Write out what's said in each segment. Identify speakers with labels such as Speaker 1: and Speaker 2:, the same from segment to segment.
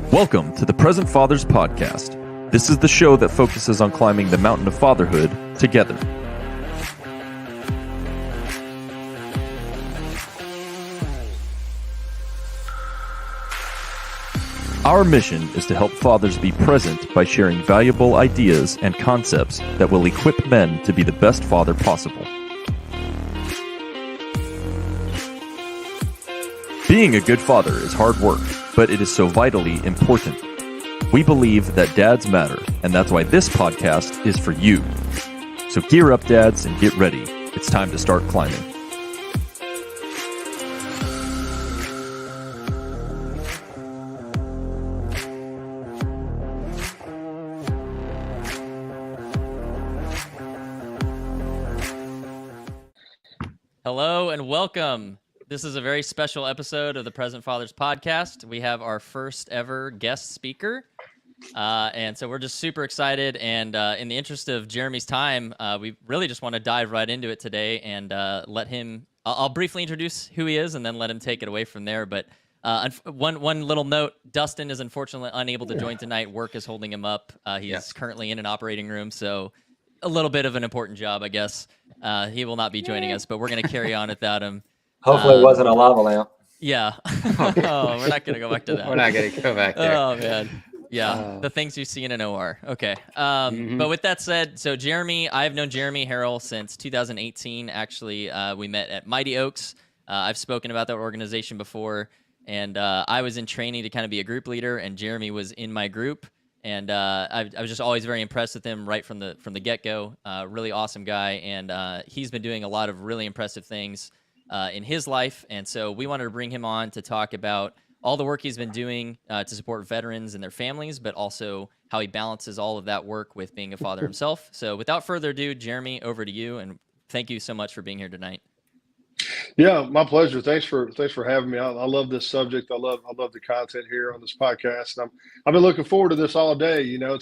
Speaker 1: Welcome to the Present Fathers Podcast. This is the show that focuses on climbing the mountain of fatherhood together. Our mission is to help fathers be present by sharing valuable ideas and concepts that will equip men to be the best father possible. Being a good father is hard work, but it is so vitally important. We believe that dads matter, and that's why this podcast is for you. So gear up, dads, and get ready. It's time to start climbing.
Speaker 2: Hello and welcome. This is a very special episode of the Present Fathers Podcast. We have our first ever guest speaker. And so we're just super excited. And in the interest of Jeremy's time, we really just want to dive right into it today and let him, I'll briefly introduce who he is and then let him take it away from there. But one little note, Dustin is unfortunately unable to join tonight. Work is holding him up. He's currently in an operating room. So a little bit of an important job, I guess. He will not be joining us, but we're going to carry on without him.
Speaker 3: Hopefully it wasn't a lava lamp.
Speaker 2: Yeah. Oh, we're not going to go back to that.
Speaker 4: We're not going to go back there.
Speaker 2: Oh, man. Yeah, the things you see in an OR. Okay. But with that said, so Jeremy, I've known Jeremy Harrell since 2018. Actually, we met at Mighty Oaks. I've spoken about that organization before, and I was in training to kind of be a group leader, and Jeremy was in my group. And I was just always very impressed with him right from the get-go. Really awesome guy, and he's been doing a lot of really impressive things in his life. And so we wanted to bring him on to talk about all the work he's been doing to support veterans and their families, but also how he balances all of that work with being a father himself. So without further ado, Jeremy, over to you, and thank you so much for being here tonight.
Speaker 5: Yeah, my pleasure. Thanks for having me. I love this subject. I love the content here on this podcast. I've been looking forward to this all day. You know,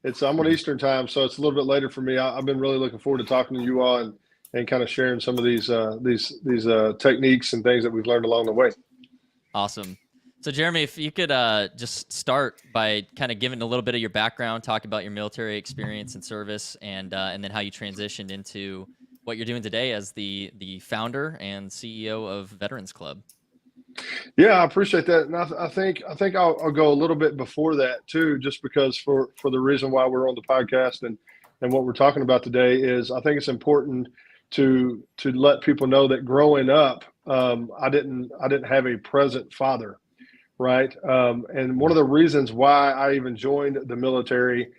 Speaker 5: it's I'm on Eastern time, so it's a little bit later for me. I've been really looking forward to talking to you all and kind of sharing some of these techniques and things that we've learned along the way.
Speaker 2: Awesome. So Jeremy, if you could just start by kind of giving a little bit of your background, talk about your military experience and service, and then how you transitioned into what you're doing today as the founder and CEO of Veterans Club.
Speaker 5: Yeah, I appreciate that, and I think I'll go a little bit before that too, just because for the reason why we're on the podcast and what we're talking about today is I think it's important to let people know that growing up, I didn't have a present father, right? And one of the reasons why I even joined the military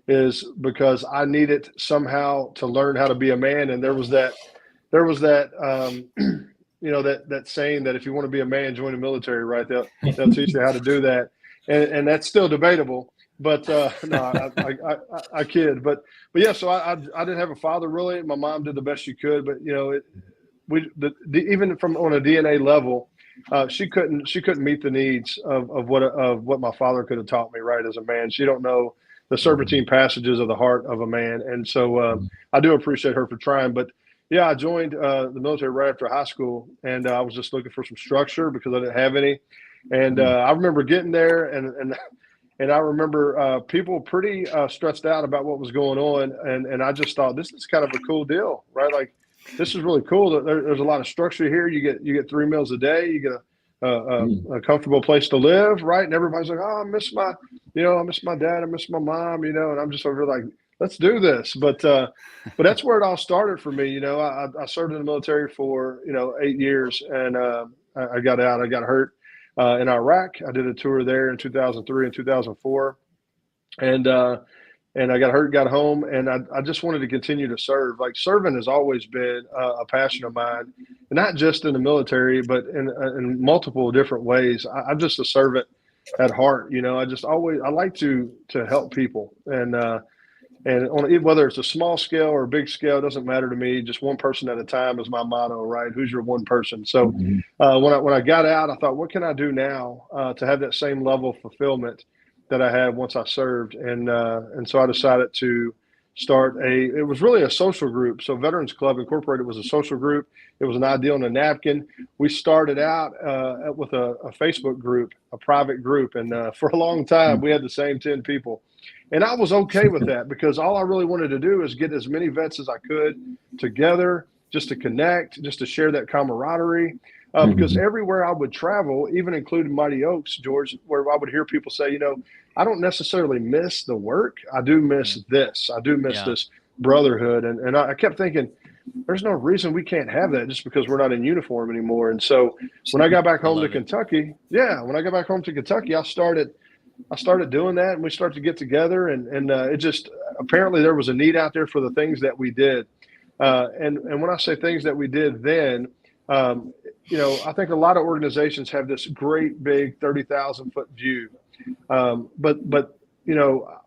Speaker 5: is because I needed somehow to learn how to be a man. And there was that you know, that saying that if you want to be a man, join the military, right? They'll teach you how to do that. And that's still debatable, but no, I kid, but yeah, so I didn't have a father really. My mom did the best she could, but you know, even from on a DNA level, she couldn't meet the needs of what my father could have taught me, right? As a man, she don't know the serpentine passages of the heart of a man. And so I do appreciate her for trying. But yeah, I joined the military right after high school, and I was just looking for some structure because I didn't have any. And I remember getting there, and I remember people pretty stressed out about what was going on. And I just thought, this is kind of a cool deal, right? Like, this is really cool. There's a lot of structure here. You get 3 meals a day. You get a comfortable place to live, right? And everybody's like, oh, I miss my dad, I miss my mom, you know, and I'm just over like, let's do this. But that's where it all started for me. You know, I served in the military for, 8 years, and I got out. I got hurt in Iraq. I did a tour there in 2003 and 2004, and I got hurt, got home, and I just wanted to continue to serve. Like, serving has always been a passion of mine, and not just in the military, but in multiple different ways. I'm just a servant at heart. You know, I like to help people, and on whether it's a small scale or a big scale, it doesn't matter to me. Just one person at a time is my motto, right? Who's your one person? So when I got out, I thought, what can I do now to have that same level of fulfillment that I had once I served? And so I decided to it was really a social group. So Veterans Club Incorporated was a social group. It was an idea on a napkin. We started out with a Facebook group, a private group. And for a long time, we had the same 10 people. And I was okay with that because all I really wanted to do is get as many vets as I could together, just to connect, just to share that camaraderie. Because everywhere I would travel, even including Mighty Oaks, George, where I would hear people say, I don't necessarily miss the work. I do miss this. I do miss this brotherhood. And I kept thinking, there's no reason we can't have that just because we're not in uniform anymore. And so when I got back home to Kentucky, I started doing that, and we started to get together, and it just, apparently there was a need out there for the things that we did. And when I say things that we did then, I think a lot of organizations have this great big 30,000 foot view. But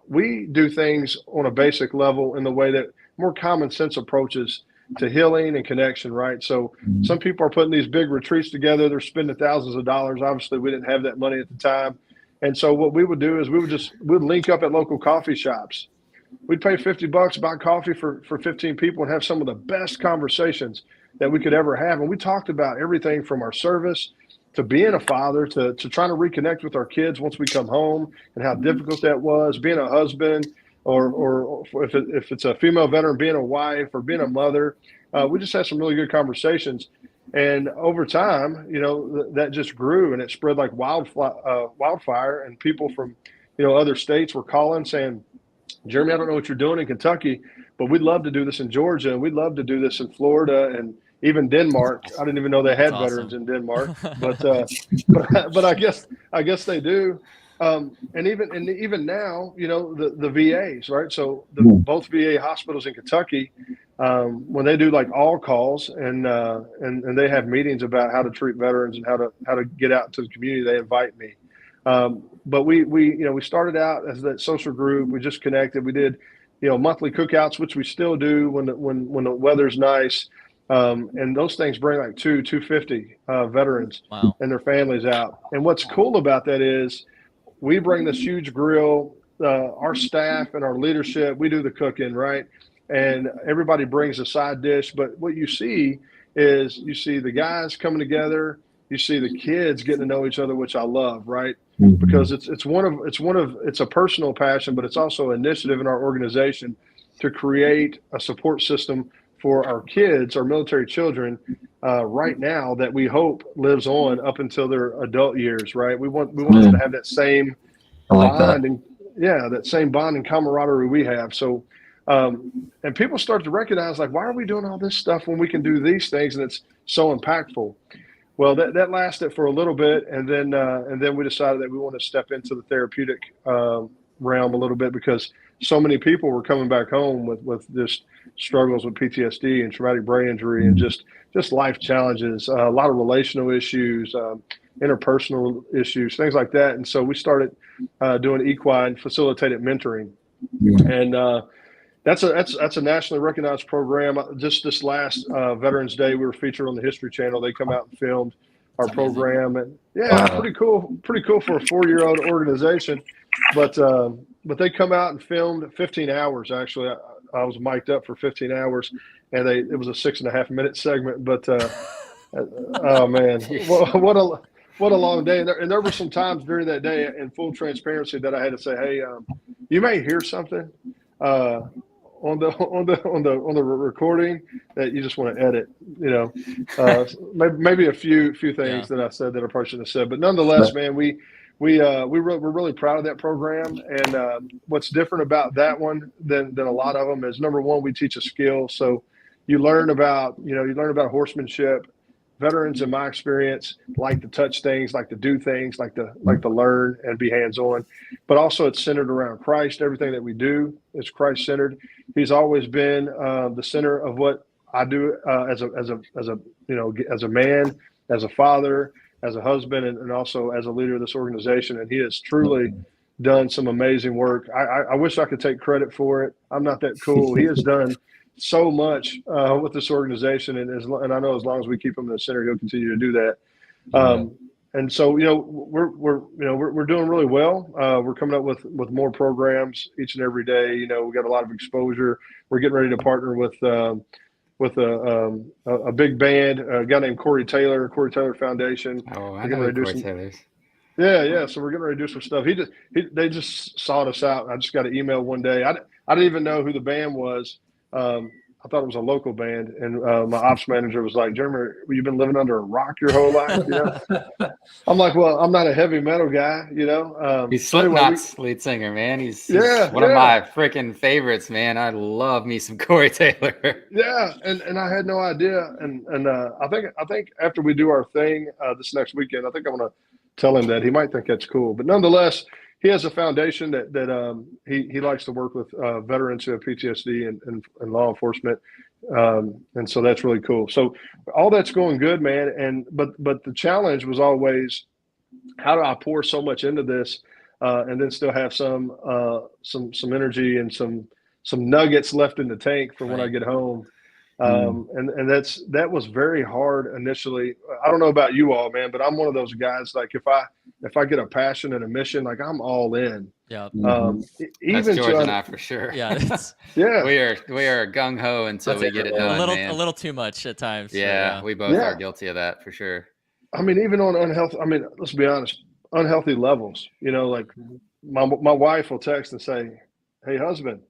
Speaker 5: we do things on a basic level in the way that more common sense approaches to healing and connection, right? So some people are putting these big retreats together. They're spending thousands of dollars. Obviously, we didn't have that money at the time. And so what we would do is we'd link up at local coffee shops. We'd pay $50, buy coffee for 15 people, and have some of the best conversations that we could ever have. And we talked about everything from our service to being a father, to trying to reconnect with our kids once we come home, and how difficult that was, being a husband, or if it's a female veteran, being a wife or being a mother. We just had some really good conversations. And over time, that just grew, and it spread like wildfire. And people from, other states were calling saying, Jeremy, I don't know what you're doing in Kentucky, but we'd love to do this in Georgia, and we'd love to do this in Florida, and even Denmark. I didn't even know they had veterans in Denmark, but I guess they do. And even now, the VAs, right? So both VA hospitals in Kentucky, when they do like all calls and they have meetings about how to treat veterans and how to get out to the community, they invite me. But we started out as that social group. We just connected. We did, monthly cookouts, which we still do when the weather's nice. And those things bring like 250 veterans and their families out. And what's cool about that is we bring this huge grill. Our staff and our leadership, we do the cooking, right? And everybody brings a side dish. But what you see is the guys coming together. You see the kids getting to know each other, which I love, right? Because it's a personal passion, but it's also an initiative in our organization to create a support system for our kids, our military children, right now, that we hope lives on up until their adult years, right? We want them to have that same bond, that same bond and camaraderie we have. So, and people start to recognize, like, why are we doing all this stuff when we can do these things and it's so impactful? Well, that lasted for a little bit, and then we decided that we want to step into the therapeutic realm a little bit, because so many people were coming back home with just struggles with PTSD and traumatic brain injury and just life challenges, a lot of relational issues, interpersonal issues, things like that. And so we started doing Equine Facilitated Mentoring, and that's a nationally recognized program. Just this last Veterans Day, we were featured on the History Channel. They come out and filmed our program, and pretty cool for a 4-year-old organization. But they come out and filmed 15 hours. Actually, I was mic'd up for 15 hours, and it was a 6.5-minute segment. But oh man, what a long day! And there were some times during that day, in full transparency, that I had to say, hey, you may hear something on the recording that you just want to edit, maybe a few things that I said that I probably shouldn't have said, but nonetheless, man, we're really proud of that program. And what's different about that one than a lot of them is, number one, we teach a skill. So you learn about horsemanship. Veterans, in my experience, like to touch things, like to do things, like to learn and be hands-on. But also, it's centered around Christ. Everything that we do is Christ-centered. He's always been the center of what I do as a man, as a father, as a husband, and also as a leader of this organization. And he has truly done some amazing work. I wish I could take credit for it. I'm not that cool. He has done so much with this organization, and I know as long as we keep him in the center, he'll continue to do that. and so, we're doing really well. We're coming up with more programs each and every day. We got a lot of exposure. We're getting ready to partner with a big band, a guy named Corey Taylor Foundation.
Speaker 4: Oh, I know Corey Taylor's.
Speaker 5: Yeah. So we're getting ready to do some stuff. They just sought us out. I just got an email one day. I didn't even know who the band was. I thought it was a local band, and my ops manager was like, "Jeremy, you've been living under a rock your whole life." I'm like, "Well, I'm not a heavy metal guy,
Speaker 4: He's Slipknot's lead singer, man. He's one of my freaking favorites, man. I love me some Corey Taylor.
Speaker 5: Yeah, and I had no idea, and I think after we do our thing this next weekend, I think I'm gonna tell him that. He might think that's cool, but nonetheless, he has a foundation that he likes to work with veterans who have PTSD and law enforcement, and so that's really cool. So all that's going good, man. But the challenge was always, how do I pour so much into this and then still have some energy and some nuggets left in the tank for when I get home. And that was very hard initially. I don't know about you all, man, but I'm one of those guys, like if I get a passion and a mission, like I'm all in.
Speaker 2: Yeah.
Speaker 4: That's George and I for sure.
Speaker 2: Yeah.
Speaker 5: Yeah.
Speaker 4: We are gung ho until we get it done.
Speaker 2: A little too much at times.
Speaker 4: Yeah. We both are guilty of that for sure.
Speaker 5: I mean, even on unhealthy, let's be honest, unhealthy levels, like my wife will text and say, "Hey, husband,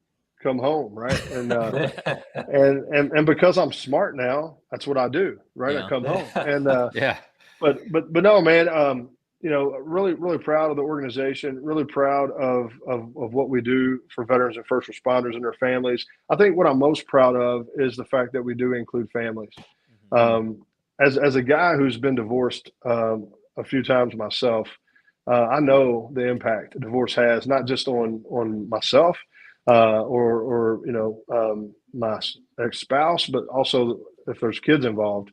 Speaker 5: come home," right? And and because I'm smart now, that's what I do, right? I come home, and but no, man, really really proud of the organization, really proud of what we do for veterans and first responders and their families. I think what I'm most proud of is the fact that we do include families. As a guy who's been divorced a few times myself, I know the impact divorce has, not just on myself or my ex-spouse, but also if there's kids involved.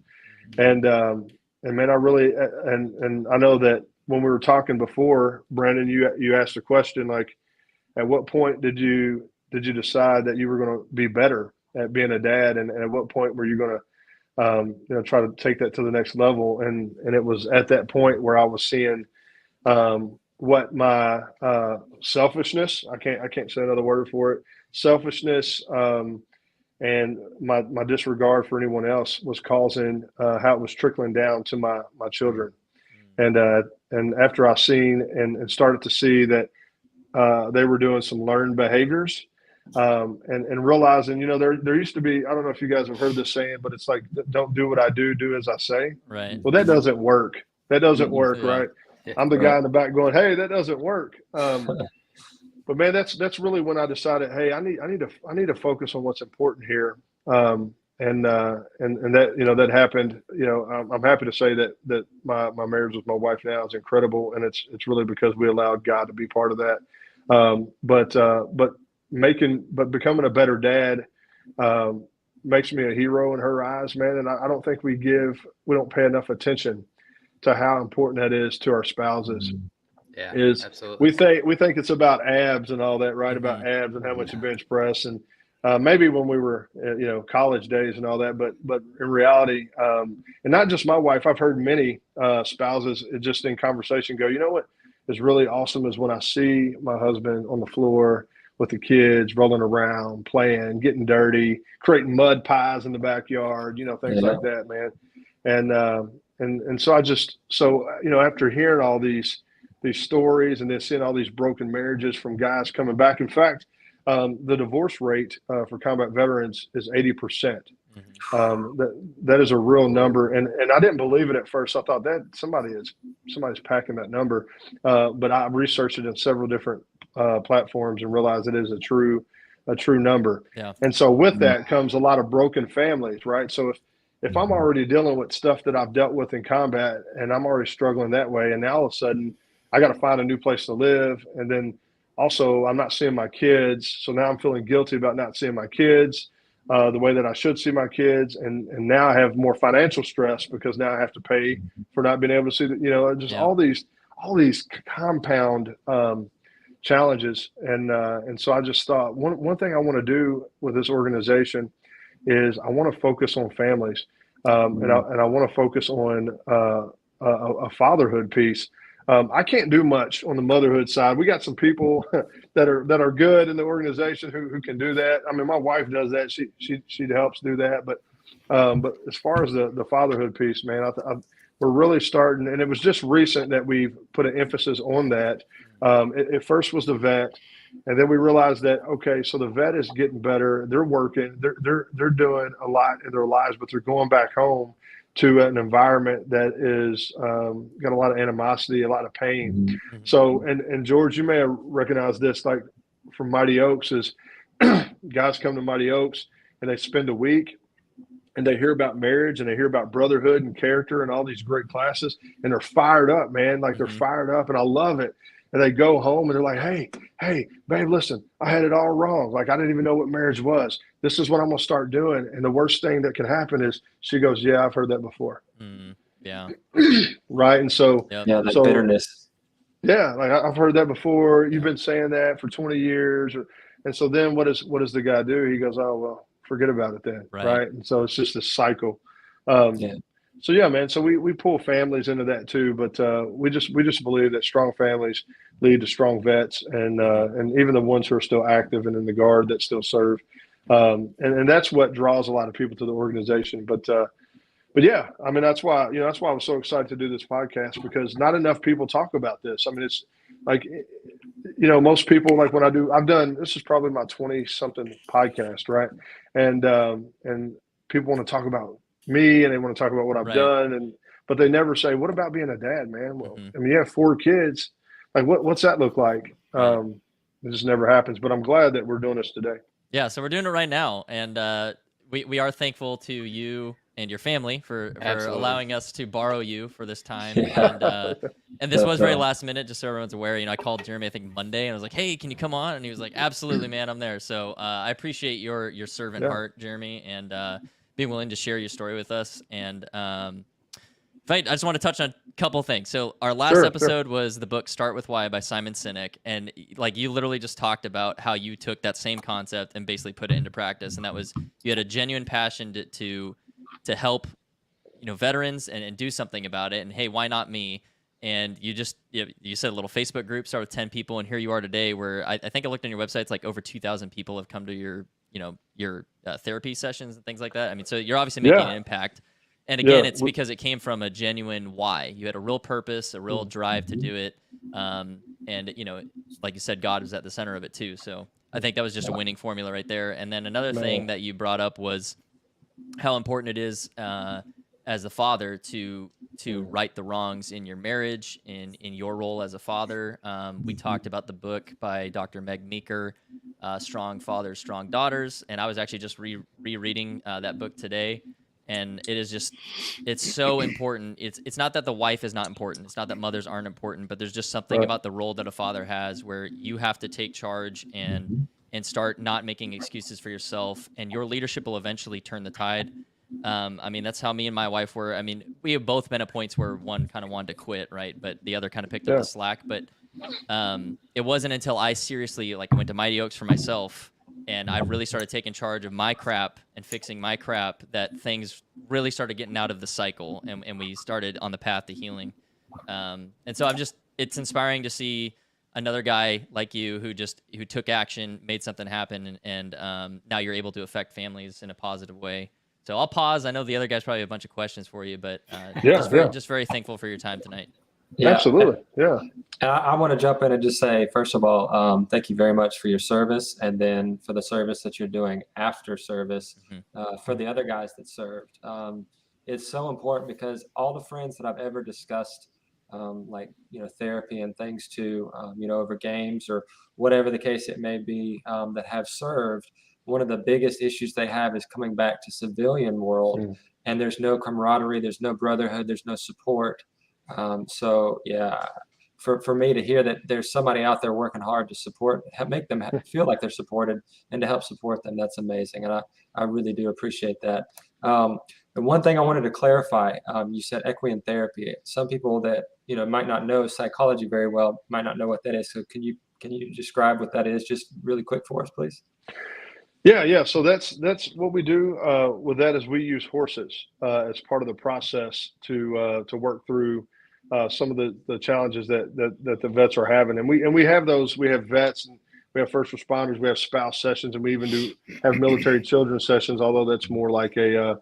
Speaker 5: And man, I really and I know that when we were talking before, Brandon, you asked a question like, at what point did you decide that you were going to be better at being a dad, and at what point were you going to try to take that to the next level? And it was at that point where I was seeing what my selfishness, I can't say another word for it, selfishness and my disregard for anyone else was causing how it was trickling down to my children. And after I seen and started to see that they were doing some learned behaviors, and realizing, there used to be, I don't know if you guys have heard this saying, but it's like, don't do what I do, do as I say.
Speaker 2: Right.
Speaker 5: Well, that doesn't work. Right? I'm the guy in the back going, "Hey, that doesn't work." But man, that's really when I decided, hey, I need to focus on what's important here. And that, that happened. I'm happy to say that my marriage with my wife now is incredible, and it's really because we allowed God to be part of that. But becoming a better dad makes me a hero in her eyes, man. And I don't think we don't pay enough attention to how important that is to our spouses.
Speaker 4: Yeah,
Speaker 5: absolutely. We think it's about abs and all that, right? About abs and how much you bench press, and maybe when we were college days and all that, but in reality, and not just my wife, I've heard many spouses just in conversation go, what is really awesome is when I see my husband on the floor with the kids rolling around, playing, getting dirty, creating mud pies in the backyard, things like that, man. And so after hearing all these stories and then seeing all these broken marriages from guys coming back, in fact, the divorce rate for combat veterans is 80%. That is a real number, and I didn't believe it at first. I thought that somebody's packing that number, but I researched it in several different platforms and realized it is a true number. Yeah. And so with that comes a lot of broken families, right? So if I'm already dealing with stuff that I've dealt with in combat, and I'm already struggling that way, and now all of a sudden I got to find a new place to live, and then also I'm not seeing my kids, so now I'm feeling guilty about not seeing my kids the way that I should see my kids, and now I have more financial stress because now I have to pay for not being able to see all these compound challenges, and so I just thought one thing I want to do with this organization is I want to focus on families, and I want to focus on a fatherhood piece. I can't do much on the motherhood side. We got some people that are good in the organization who can do that. I mean, my wife does that. She helps do that. But as far as the fatherhood piece, man, we're really starting, and it was just recent that we've put an emphasis on that. It first was the vet, and then we realized that, okay, so the vet is getting better. They're working. They're doing a lot in their lives, but they're going back home to an environment that is got a lot of animosity, a lot of pain.
Speaker 3: Mm-hmm.
Speaker 5: So, and George, you may have recognized this, like from Mighty Oaks, is guys come to Mighty Oaks and they spend a week and they hear about marriage and they hear about brotherhood and character and all these great classes, and they're fired up, man. Like they're fired up, and I love it. And they go home and they're like, hey, babe, listen, I had it all wrong. Like, I didn't even know what marriage was. This is what I'm going to start doing. And the worst thing that can happen is she goes, yeah, I've heard that before.
Speaker 2: Yeah.
Speaker 5: Right. And so,
Speaker 3: yeah, that bitterness.
Speaker 5: Yeah. Like, I've heard that before. You've been saying that for 20 years. And so then what does the guy do? He goes, oh, well, forget about it then. Right. And so it's just a cycle. So yeah, man. So we pull families into that too, but we just believe that strong families lead to strong vets, and even the ones who are still active and in the Guard that still serve, and that's what draws a lot of people to the organization. But yeah, I mean that's why I was so excited to do this podcast, because not enough people talk about this. I mean, it's like, most people, like when this is probably my 20-something podcast, right? And people want to talk about me and they want to talk about what I've done, but they never say, what about being a dad, man? Well, I mean, you have 4 kids. Like, what's that look like? It just never happens, but I'm glad that we're doing this today.
Speaker 2: Yeah. So we're doing it right now. And we are thankful to you and your family for allowing us to borrow you for this time. And this was very last minute, just so everyone's aware. I called Jeremy, I think Monday, and I was like, hey, can you come on? And he was like, absolutely, man, I'm there. So I appreciate your servant heart, Jeremy, and being willing to share your story with us. And I just want to touch on a couple things. So our last episode was the book Start With Why by Simon Sinek. And like, you literally just talked about how you took that same concept and basically put it into practice. And that was, you had a genuine passion to help, veterans and do something about it. And hey, why not me? And you said a little Facebook group, start with 10 people. And here you are today, where I think I looked on your website, it's like over 2,000 people have come to your therapy sessions and things like that. I mean, so you're obviously making an impact. And again, it's because it came from a genuine why. You had a real purpose, a real drive to do it. And, like you said, God was at the center of it too. So I think that was just a winning formula right there. And then another thing that you brought up was how important it is as a father to right the wrongs in your marriage, in your role as a father. We talked about the book by Dr. Meg Meeker, Strong Fathers, Strong Daughters. And I was actually just rereading that book today. And it's so important. It's not that the wife is not important. It's not that mothers aren't important, but there's just something about the role that a father has where you have to take charge and start not making excuses for yourself, and your leadership will eventually turn the tide. I mean, that's how me and my wife were. I mean, we have both been at points where one kind of wanted to quit, right? But the other kind of picked up the slack. But it wasn't until I seriously went to Mighty Oaks for myself, and I really started taking charge of my crap and fixing my crap, that things really started getting out of the cycle, and we started on the path to healing. And so it's inspiring to see another guy like you who took action, made something happen, and now you're able to affect families in a positive way. So I'll pause. I know the other guys probably have a bunch of questions for you, but just very thankful for your time tonight.
Speaker 5: Yeah, absolutely. Yeah.
Speaker 3: And I want to jump in and just say, first of all, thank you very much for your service, and then for the service that you're doing after service, for the other guys that served. It's so important, because all the friends that I've ever discussed, therapy and things to, over games or whatever the case it may be, that have served, one of the biggest issues they have is coming back to civilian world, and there's no camaraderie, there's no brotherhood, there's no support. For me to hear that there's somebody out there working hard to support, make them feel like they're supported, and to help support them, that's amazing. And I really do appreciate that. And one thing I wanted to clarify, you said equine therapy. Some people that, might not know psychology very well might not know what that is. So can you describe what that is just really quick for us, please?
Speaker 5: Yeah. So that's what we do with that is we use horses as part of the process to work through some of the challenges that the vets are having, and we have those. We have vets, and we have first responders, we have spouse sessions, and we even do have military children sessions. Although that's more like a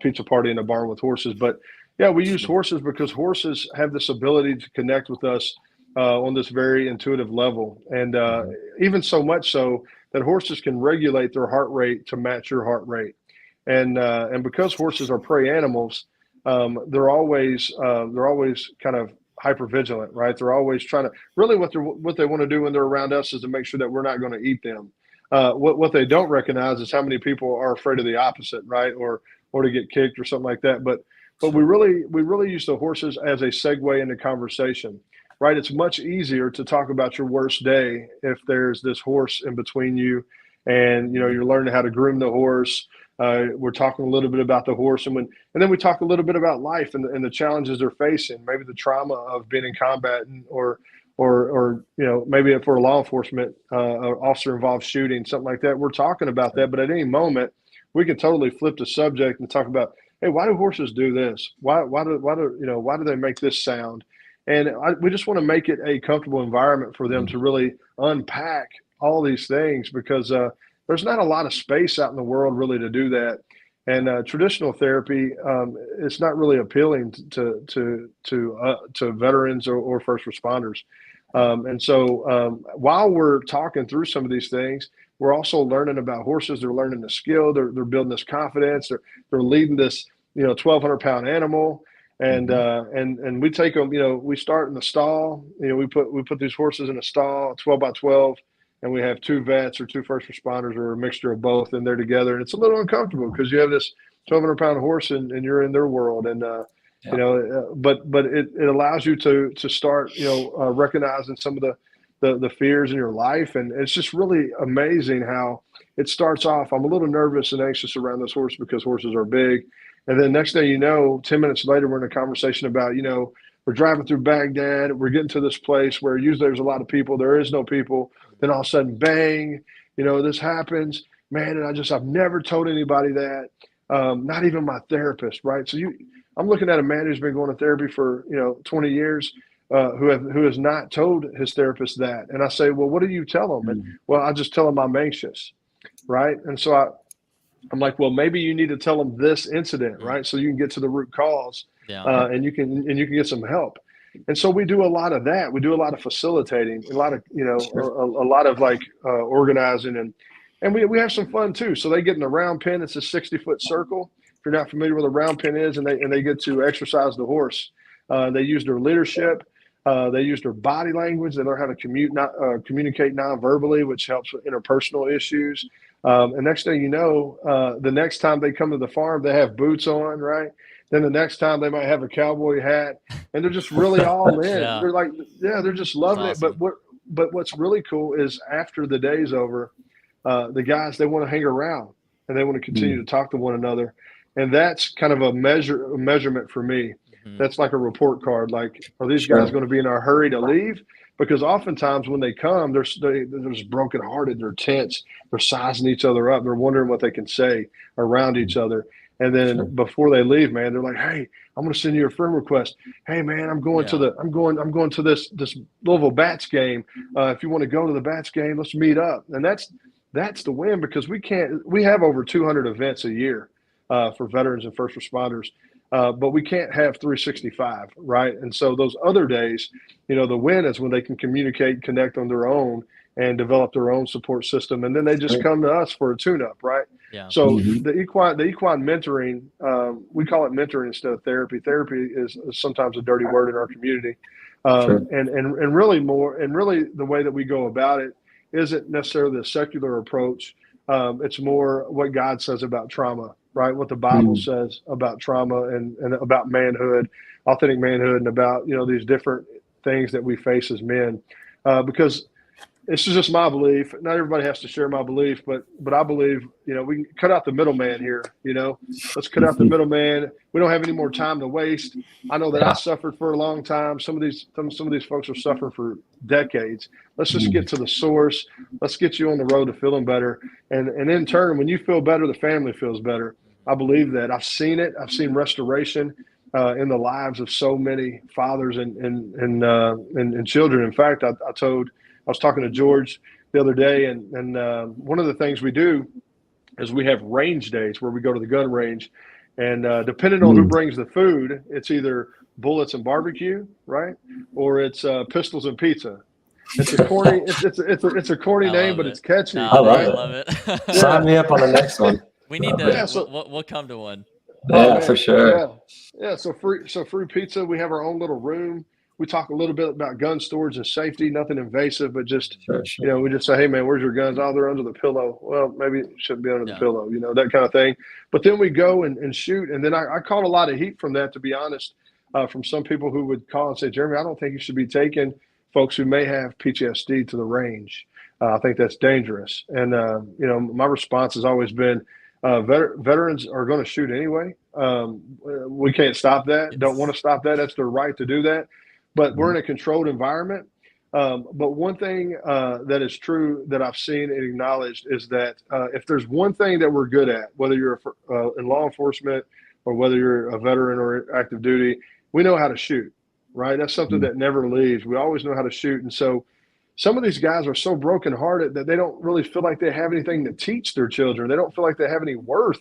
Speaker 5: pizza party in a barn with horses. But yeah, we use horses because horses have this ability to connect with us on this very intuitive level, and even so much so that horses can regulate their heart rate to match your heart rate. And because horses are prey animals, they're always kind of hyper vigilant, right? They're always trying to really what they want to do when they're around us is to make sure that we're not going to eat them. What they don't recognize is how many people are afraid of the opposite, right? Or to get kicked or something like that. But we really use the horses as a segue into conversation. Right, it's much easier to talk about your worst day if there's this horse in between you, and you're learning how to groom the horse. We're talking a little bit about the horse, and then we talk a little bit about life and the challenges they're facing, maybe the trauma of being in combat, or maybe for a law enforcement officer involved shooting, something like that. We're talking about that, but at any moment we can totally flip the subject and talk about, hey, why do horses do this? Why do they make this sound? And we just want to make it a comfortable environment for them to really unpack all these things, because there's not a lot of space out in the world really to do that. And traditional therapy, it's not really appealing to veterans or first responders. And so while we're talking through some of these things, we're also learning about horses. They're learning the skill. They're building this confidence. They're leading this 1,200-pound animal. And we take them, we start in the stall, we put these horses in a stall, 12 by 12, and we have 2 vets or 2 first responders or a mixture of both in there together. And it's a little uncomfortable because you have this 1,200-pound horse and you're in their world. And, but it allows you to start, recognizing some of the fears in your life. And it's just really amazing how it starts off. I'm a little nervous and anxious around this horse because horses are big. And then next thing you know, 10 minutes later, we're in a conversation about, we're driving through Baghdad. We're getting to this place where usually there's a lot of people. There is no people. Then all of a sudden, bang, this happens. Man, and I've never told anybody that, not even my therapist, right? So I'm looking at a man who's been going to therapy for, 20 years, who has not told his therapist that. And I say, well, what do you tell him? And, well, I just tell him I'm anxious, right? And so I'm like, well, maybe you need to tell them this incident, right? So you can get to the root cause, and you can get some help. And so we do a lot of that. We do a lot of facilitating, a lot of, a lot of like organizing, and we have some fun too. So they get in a round pen. It's a 60-foot circle. If you're not familiar with a round pen is, and they get to exercise the horse. They use their leadership. They use their body language. They learn how to communicate non-verbally, which helps with interpersonal issues. And next thing you know, the next time they come to the farm, they have boots on, right? Then the next time they might have a cowboy hat, and they're just really all in.
Speaker 2: Yeah.
Speaker 5: They're like, they're just loving
Speaker 2: That's
Speaker 5: it.
Speaker 2: awesome.
Speaker 5: But what's really cool is after the day's over, the guys, they want to hang around and they want to continue to talk to one another. And that's kind of a measurement for me. That's like a report card. Like, are these guys going to be in a hurry to leave? Because oftentimes when they come, they're just brokenhearted. They're tense. They're sizing each other up. They're wondering what they can say around each other. And then before they leave, man, they're like, "Hey, I'm going to send you a friend request. Hey, man, I'm going to this Louisville Bats game. If you want to go to the Bats game, let's meet up." And that's the win, because we have over 200 events a year for veterans and first responders. But we can't have 365, right? And so those other days, the win is when they can communicate, connect on their own, and develop their own support system. And then they just come to us for a tune-up, right? Yeah. So the equine mentoring, we call it mentoring instead of therapy. Therapy is sometimes a dirty word in our community. And really the way that we go about it isn't necessarily the secular approach. It's more what God says about trauma, right? What the Bible says about trauma and about manhood, authentic manhood, and about, these different things that we face as men. Because this is just my belief. Not everybody has to share my belief, but I believe, we can cut out the middleman here. Let's cut out the middleman. We don't have any more time to waste. I know that I suffered for a long time. Some of these folks are suffering for decades. Let's just get to the source. Let's get you on the road to feeling better. And in turn, when you feel better, the family feels better. I believe that. I've seen it. I've seen restoration in the lives of so many fathers and children. In fact, I was talking to George the other day, and one of the things we do is we have range days where we go to the gun range, and depending on who brings the food, it's either bullets and barbecue, right, or it's pistols and pizza. It's a corny, it's a corny name, but it's catchy.
Speaker 3: I
Speaker 2: love it.
Speaker 3: Sign me up on the next one.
Speaker 2: We need to. We'll come to one.
Speaker 3: Yeah, for sure.
Speaker 5: Yeah. So free pizza. We have our own little room. We talk a little bit about gun storage and safety, nothing invasive, but just,
Speaker 3: sure.
Speaker 5: We just say, hey, man, where's your guns? Oh, they're under the pillow. Well, maybe it shouldn't be under the pillow, that kind of thing. But then we go and shoot. And then I caught a lot of heat from that, to be honest, from some people who would call and say, Jeremy, I don't think you should be taking folks who may have PTSD to the range. I think that's dangerous. And, my response has always been, veterans are going to shoot anyway. We can't stop that. Don't want to stop that. That's their right to do that. But we're in a controlled environment. But one thing that is true that I've seen and acknowledged is that if there's one thing that we're good at, whether you're in law enforcement or whether you're a veteran or active duty, we know how to shoot, right? That's something that never leaves. We always know how to shoot. And so some of these guys are so brokenhearted that they don't really feel like they have anything to teach their children. They don't feel like they have any worth.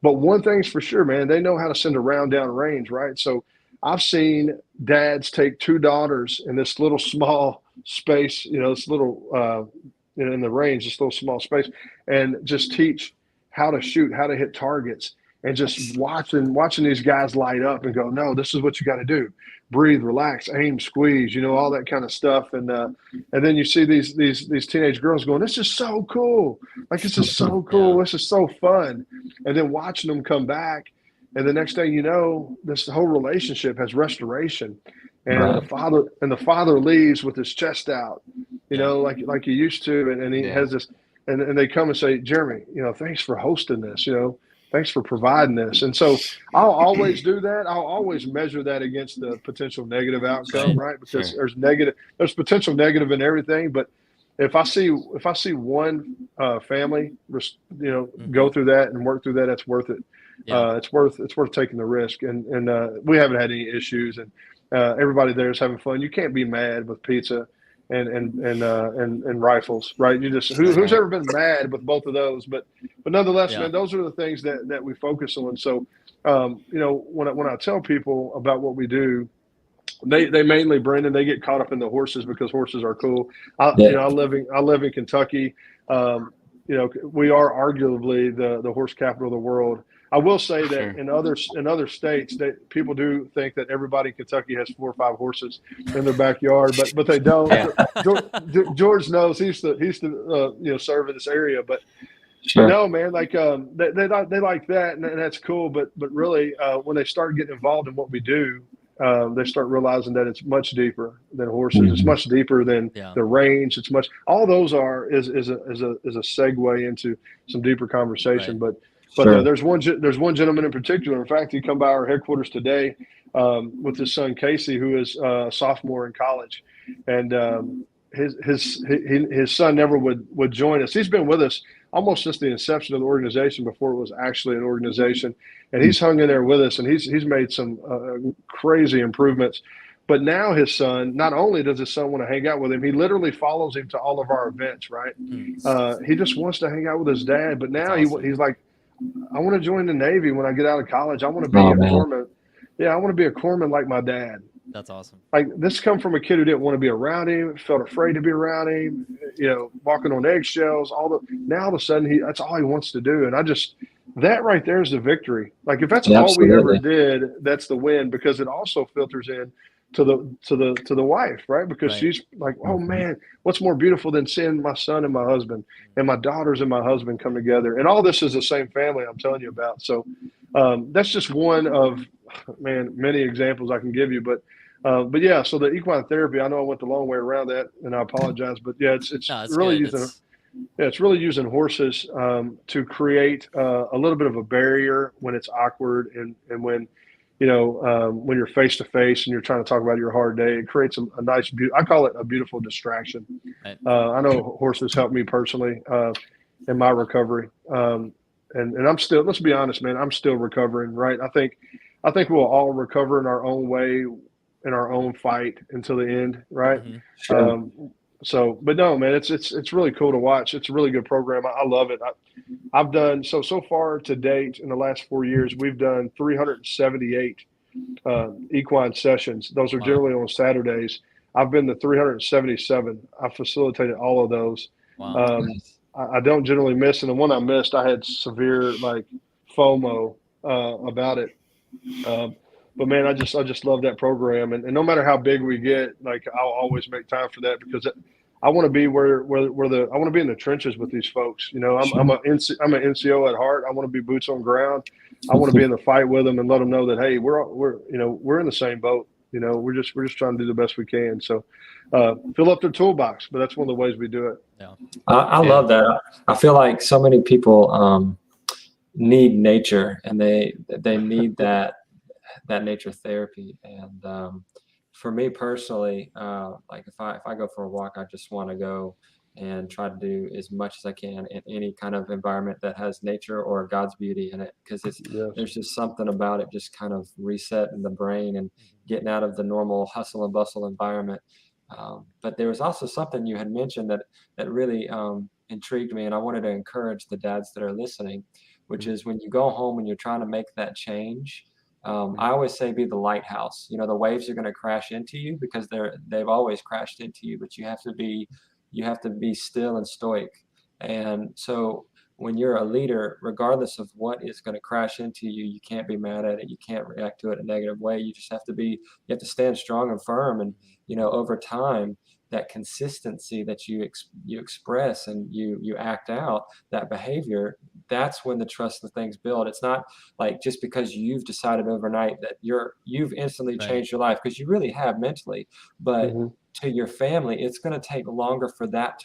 Speaker 5: But one thing's for sure, man, they know how to send a round down range, right? So I've seen dads take two daughters in this little small space, this little, in the range, this little small space, and just teach how to shoot, how to hit targets, and just watching these guys light up and go, no, this is what you got to do. Breathe, relax, aim, squeeze, all that kind of stuff. And then you see these teenage girls going, this is so cool. Like, this is so cool. This is so fun. And then watching them come back. And the next thing you know, this whole relationship has restoration, and the father leaves with his chest out, like he used to, and he has this, and they come and say, Jeremy, thanks for hosting this, thanks for providing this, and so I'll always do that. I'll always measure that against the potential negative outcome, right? Because there's potential negative in everything, but if I see one family, go through that and work through that, that's worth it. It's worth taking the risk, and we haven't had any issues, and everybody there is having fun. You can't be mad with pizza and rifles, right? You just who's ever been mad with both of those? But nonetheless, man, those are the things that we focus on. So, when I tell people about what we do, they mainly, Brendan, they get caught up in the horses because horses are cool. I live in Kentucky. We are arguably the horse capital of the world. I will say that in other states, that people do think that everybody in Kentucky has 4 or 5 horses in their backyard, but they don't. George knows he used to serve in this area, but no, man, like they like that, and that's cool. But really, when they start getting involved in what we do, they start realizing that it's much deeper than horses. It's much deeper than the range. It's much. All those is a segue into some deeper conversation, but. But there's one gentleman in particular. In fact, he come by our headquarters today with his son Casey, who is a sophomore in college, and his son never would join us. He's been with us almost since the inception of the organization, before it was actually an organization, and he's hung in there with us, and he's made some crazy improvements. But now his son, not only does his son want to hang out with him, he literally follows him to all of our events. Right? He just wants to hang out with his dad. But now he's like, I want to join the Navy when I get out of college. I want to be a corpsman. Yeah, I want to be a corpsman like my dad.
Speaker 2: That's awesome. Like,
Speaker 5: this come from a kid who didn't want to be around him, felt afraid to be around him, walking on eggshells. Now all of a sudden that's all he wants to do. And that right there is the victory. Like, if that's all we ever did, that's the win, because it also filters in to the wife, right? Because she's like, oh man, what's more beautiful than seeing my son and my husband and my daughters and my husband come together? And all this is the same family I'm telling you about. So that's just one of, many examples I can give you. But But yeah, so the equine therapy, I know I went the long way around that, and I apologize, but yeah, it's
Speaker 2: No, it's
Speaker 5: really
Speaker 2: good.
Speaker 5: using it's really using horses to create a little bit of a barrier when it's awkward, and when when you're face to face and you're trying to talk about your hard day. It creates a nice, I call it a beautiful distraction.
Speaker 2: Right.
Speaker 5: I know horses help me personally in my recovery, and I'm still. Let's be honest, man. I'm still recovering. Right. I think we'll all recover in our own way, in our own fight until the end. Right.
Speaker 2: Mm-hmm.
Speaker 3: Sure.
Speaker 5: But no, man, it's really cool to watch. It's a really good program. I love it. I've done so far to date in the last 4 years. We've done 378 equine sessions. Those are generally on Saturdays. I've been to 377. I facilitated all of those.
Speaker 2: Wow.
Speaker 5: I don't generally miss, and the one I missed, I had severe FOMO about it. But man, I just love that program, and no matter how big we get, I'll always make time for that, because I want to be I want to be in the trenches with these folks. I'm an NCO at heart. I want to be boots on ground. I want to be in the fight with them and let them know that, hey, we're in the same boat. We're just trying to do the best we can. So fill up their toolbox, but that's one of the ways we do it.
Speaker 2: Yeah.
Speaker 3: I love that. I feel like so many people need nature, and they need that nature therapy. And for me personally, if I go for a walk, I just want to go and try to do as much as I can in any kind of environment that has nature or God's beauty in it, because there's just something about it, just kind of resetting the brain and getting out of the normal hustle and bustle environment. But there was also something you had mentioned that really intrigued me, and I wanted to encourage the dads that are listening, which is when you go home and you're trying to make that change. I always say be the lighthouse. The waves are going to crash into you because they've always crashed into you, but you have to be still and stoic. And so when you're a leader, regardless of what is going to crash into you, you can't be mad at it. You can't react to it in a negative way. You just have to stand strong and firm. And over time, that consistency that you express and you act out that behavior, that's when the trust of things build. It's not like just because you've decided overnight that you've instantly changed your life, because you really have mentally, but to your family, it's going to take longer for that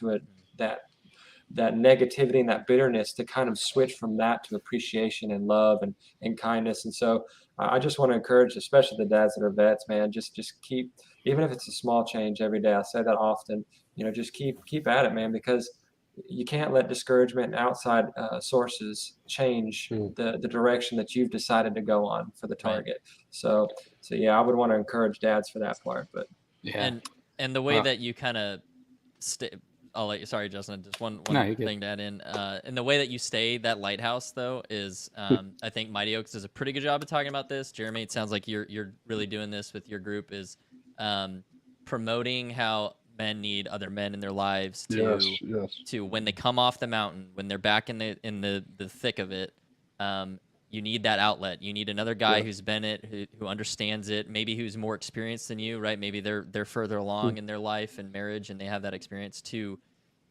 Speaker 3: that negativity and that bitterness to kind of switch from that to appreciation and love and kindness. And so I just want to encourage, especially the dads that are vets, man, just keep, even if it's a small change every day. I say that often, just keep at it, man, because you can't let discouragement and outside sources change the direction that you've decided to go on for the target. So yeah, I would want to encourage dads for that part. But
Speaker 4: yeah,
Speaker 2: and the way that you kind of I'll let you. Sorry, Justin. Just one thing to add in. And the way that you stay that lighthouse, though, is I think Mighty Oaks does a pretty good job of talking about this. Jeremy, it sounds like you're really doing this with your group. Is promoting how men need other men in their lives to when they come off the mountain, when they're back in the thick of it. You need that outlet. You need another guy who's been it, who understands it, maybe who's more experienced than you, right? Maybe they're further along in their life and marriage, and they have that experience to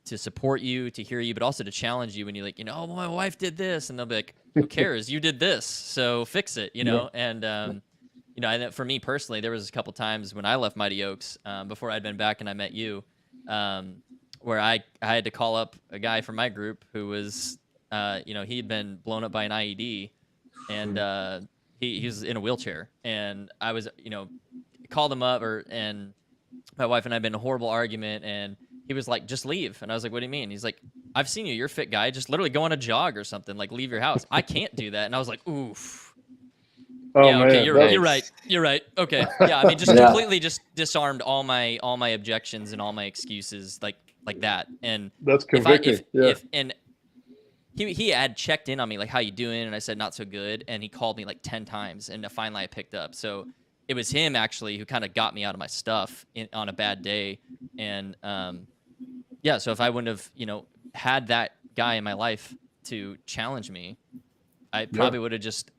Speaker 2: support you, to hear you, but also to challenge you when you're like, oh, my wife did this, and they'll be like, who cares? You did this, so fix it, And and for me personally, there was a couple times when I left Mighty Oaks before I'd been back and I met you, where I had to call up a guy from my group who was, he'd been blown up by an IED. And he was in a wheelchair, and I was, called him up, and my wife and I had been in a horrible argument, and he was like, just leave. And I was like, what do you mean? He's like, I've seen you. You're a fit guy. Just literally go on a jog or something. Like, leave your house. I can't do that. And I was like, oof.
Speaker 5: Oh,
Speaker 2: yeah, okay,
Speaker 5: man,
Speaker 2: you're right. You're right. Okay. Yeah, I mean, just completely just disarmed all my objections and all my excuses like that. And
Speaker 5: that's convicting.
Speaker 2: He had checked in on me, like, how you doing? And I said, not so good. And he called me like 10 times, and finally I picked up. So it was him actually who kind of got me out of my stuff on a bad day. And so if I wouldn't have, had that guy in my life to challenge me, I probably would have just,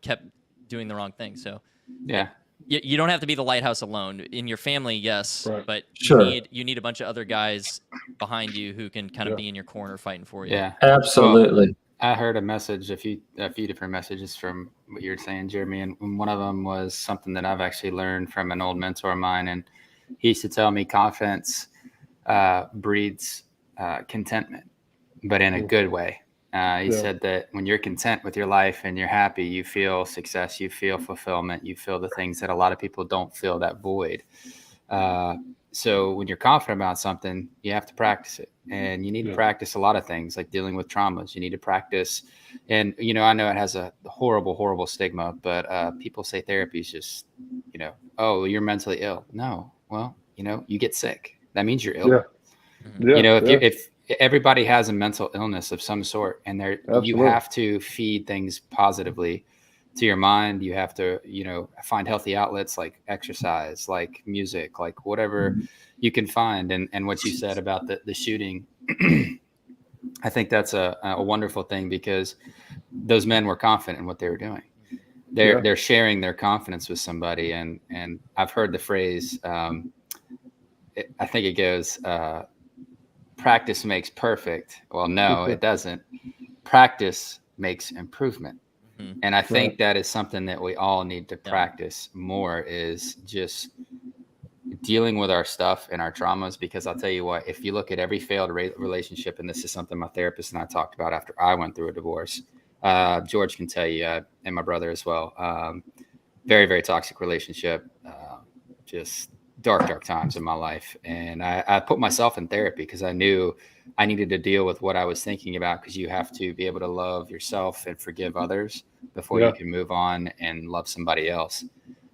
Speaker 2: kept doing the wrong thing. So
Speaker 4: yeah.
Speaker 2: You don't have to be the lighthouse alone. In your family, yes, but you need a bunch of other guys behind you who can kind of be in your corner fighting for you.
Speaker 4: Yeah,
Speaker 3: absolutely.
Speaker 4: I heard a message, a few different messages from what you were saying, Jeremy, and one of them was something that I've actually learned from an old mentor of mine, and he used to tell me confidence breeds contentment, but in a good way. He said that when you're content with your life and you're happy, you feel success, you feel fulfillment, you feel the things that a lot of people don't feel, that void. So when you're confident about something, you have to practice it, and you need to practice a lot of things like dealing with traumas. You need to practice. And, you know, I know it has a horrible, horrible stigma, but people say therapy is just, you know, oh, you're mentally ill. No. Well, you know, you get sick. That means you're ill. You know, if everybody has a mental illness of some sort, and you have to feed things positively to your mind. You have to, you know, find healthy outlets like exercise, like music, like whatever you can find. And what you said about the shooting, I think that's a wonderful thing, because those men were confident in what they were doing. They're sharing their confidence with somebody. And I've heard the phrase, I think it goes, practice makes perfect. Well, no, it doesn't. Practice makes improvement. And I think that is something that we all need to practice more, is just dealing with our stuff and our traumas. Because I'll tell you what, if you look at every failed relationship, and this is something my therapist and I talked about after I went through a divorce, George can tell you, and my brother as well, very, very toxic relationship, just dark times in my life. And I put myself in therapy because I knew I needed to deal with what I was thinking about, because you have to be able to love yourself and forgive others before you can move on and love somebody else.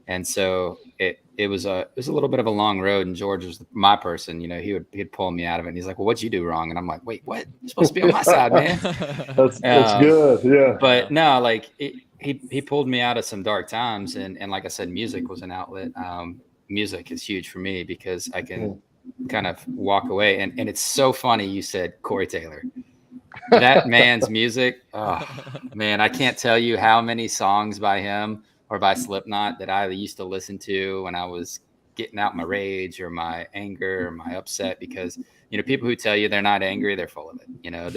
Speaker 4: And so it was a little bit of a long road, and George was my person. You know, he'd pull me out of it, and he's like, well, what'd you do wrong? And I'm like, wait, what? You're supposed to be on my side, man.
Speaker 5: That's good. Yeah.
Speaker 4: But no, like he pulled me out of some dark times. And like I said, music was an outlet. Music is huge for me, because I can kind of walk away. And it's so funny you said Corey Taylor. That man's music, oh man, I can't tell you how many songs by him or by Slipknot that I used to listen to when I was getting out my rage or my anger or my upset. Because, you know, people who tell you they're not angry, they're full of it. You know,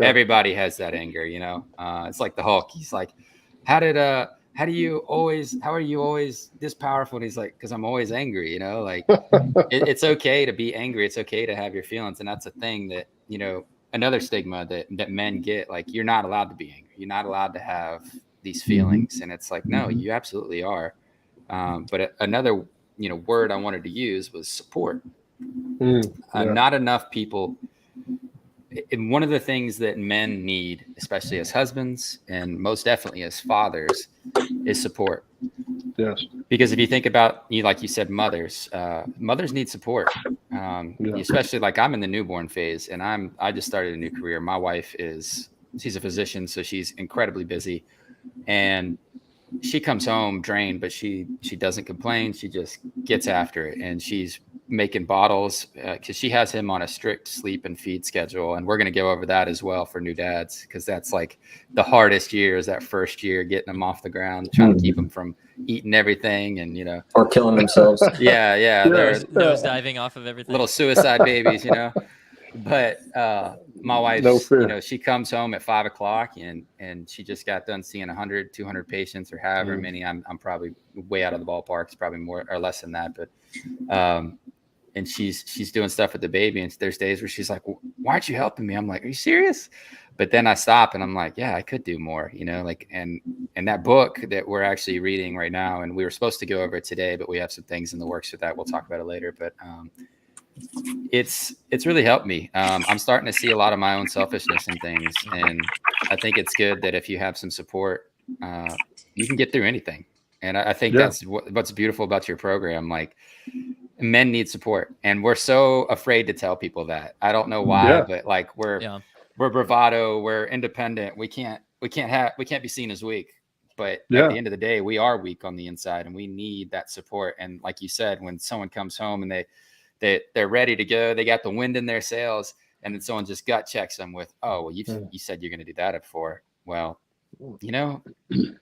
Speaker 4: everybody has that anger, you know. It's like the Hulk. He's like, how are you always this powerful? And he's like, because I'm always angry, you know, like it's okay to be angry. It's okay to have your feelings. And that's a thing that, you know, another stigma that men get, like, you're not allowed to be angry. You're not allowed to have these feelings. And it's like, no, you absolutely are. But another, you know, word I wanted to use was support. Not enough people. And one of the things that men need, especially as husbands and most definitely as fathers, is support.
Speaker 5: Yes.
Speaker 4: Because if you think about, like you said, mothers need support. Especially, like, I'm in the newborn phase, and I just started a new career. My wife she's a physician, so she's incredibly busy, and she comes home drained, but she doesn't complain. She just gets after it, and she's making bottles because she has him on a strict sleep and feed schedule. And we're going to go over that as well for new dads, because that's like the hardest year, is that first year, getting them off the ground, trying to keep them from eating everything, and, you know,
Speaker 3: or killing themselves.
Speaker 4: They're
Speaker 2: nose diving off of everything,
Speaker 4: little suicide babies, you know. But my wife, you know, she comes home at 5 o'clock and she just got done seeing 100, 200 patients, or however many. I'm probably way out of the ballpark. It's probably more or less than that. But and she's doing stuff with the baby. And there's days where she's like, why aren't you helping me? I'm like, are you serious? But then I stop and I'm like, yeah, I could do more, you know, like, and that book that we're actually reading right now, and we were supposed to go over it today, but we have some things in the works with that. We'll talk about it later. But it's really helped me. I'm starting to see a lot of my own selfishness in things. And I think it's good that if you have some support, you can get through anything. And I think that's what's beautiful about your program. Like, men need support, and we're so afraid to tell people that. I don't know why, but like we're bravado, we're independent. We can't be seen as weak. But at the end of the day, we are weak on the inside, and we need that support. And like you said, when someone comes home and they're ready to go, they got the wind in their sails, and then someone just gut checks them with, oh, well, you said you're going to do that before. Well, you know,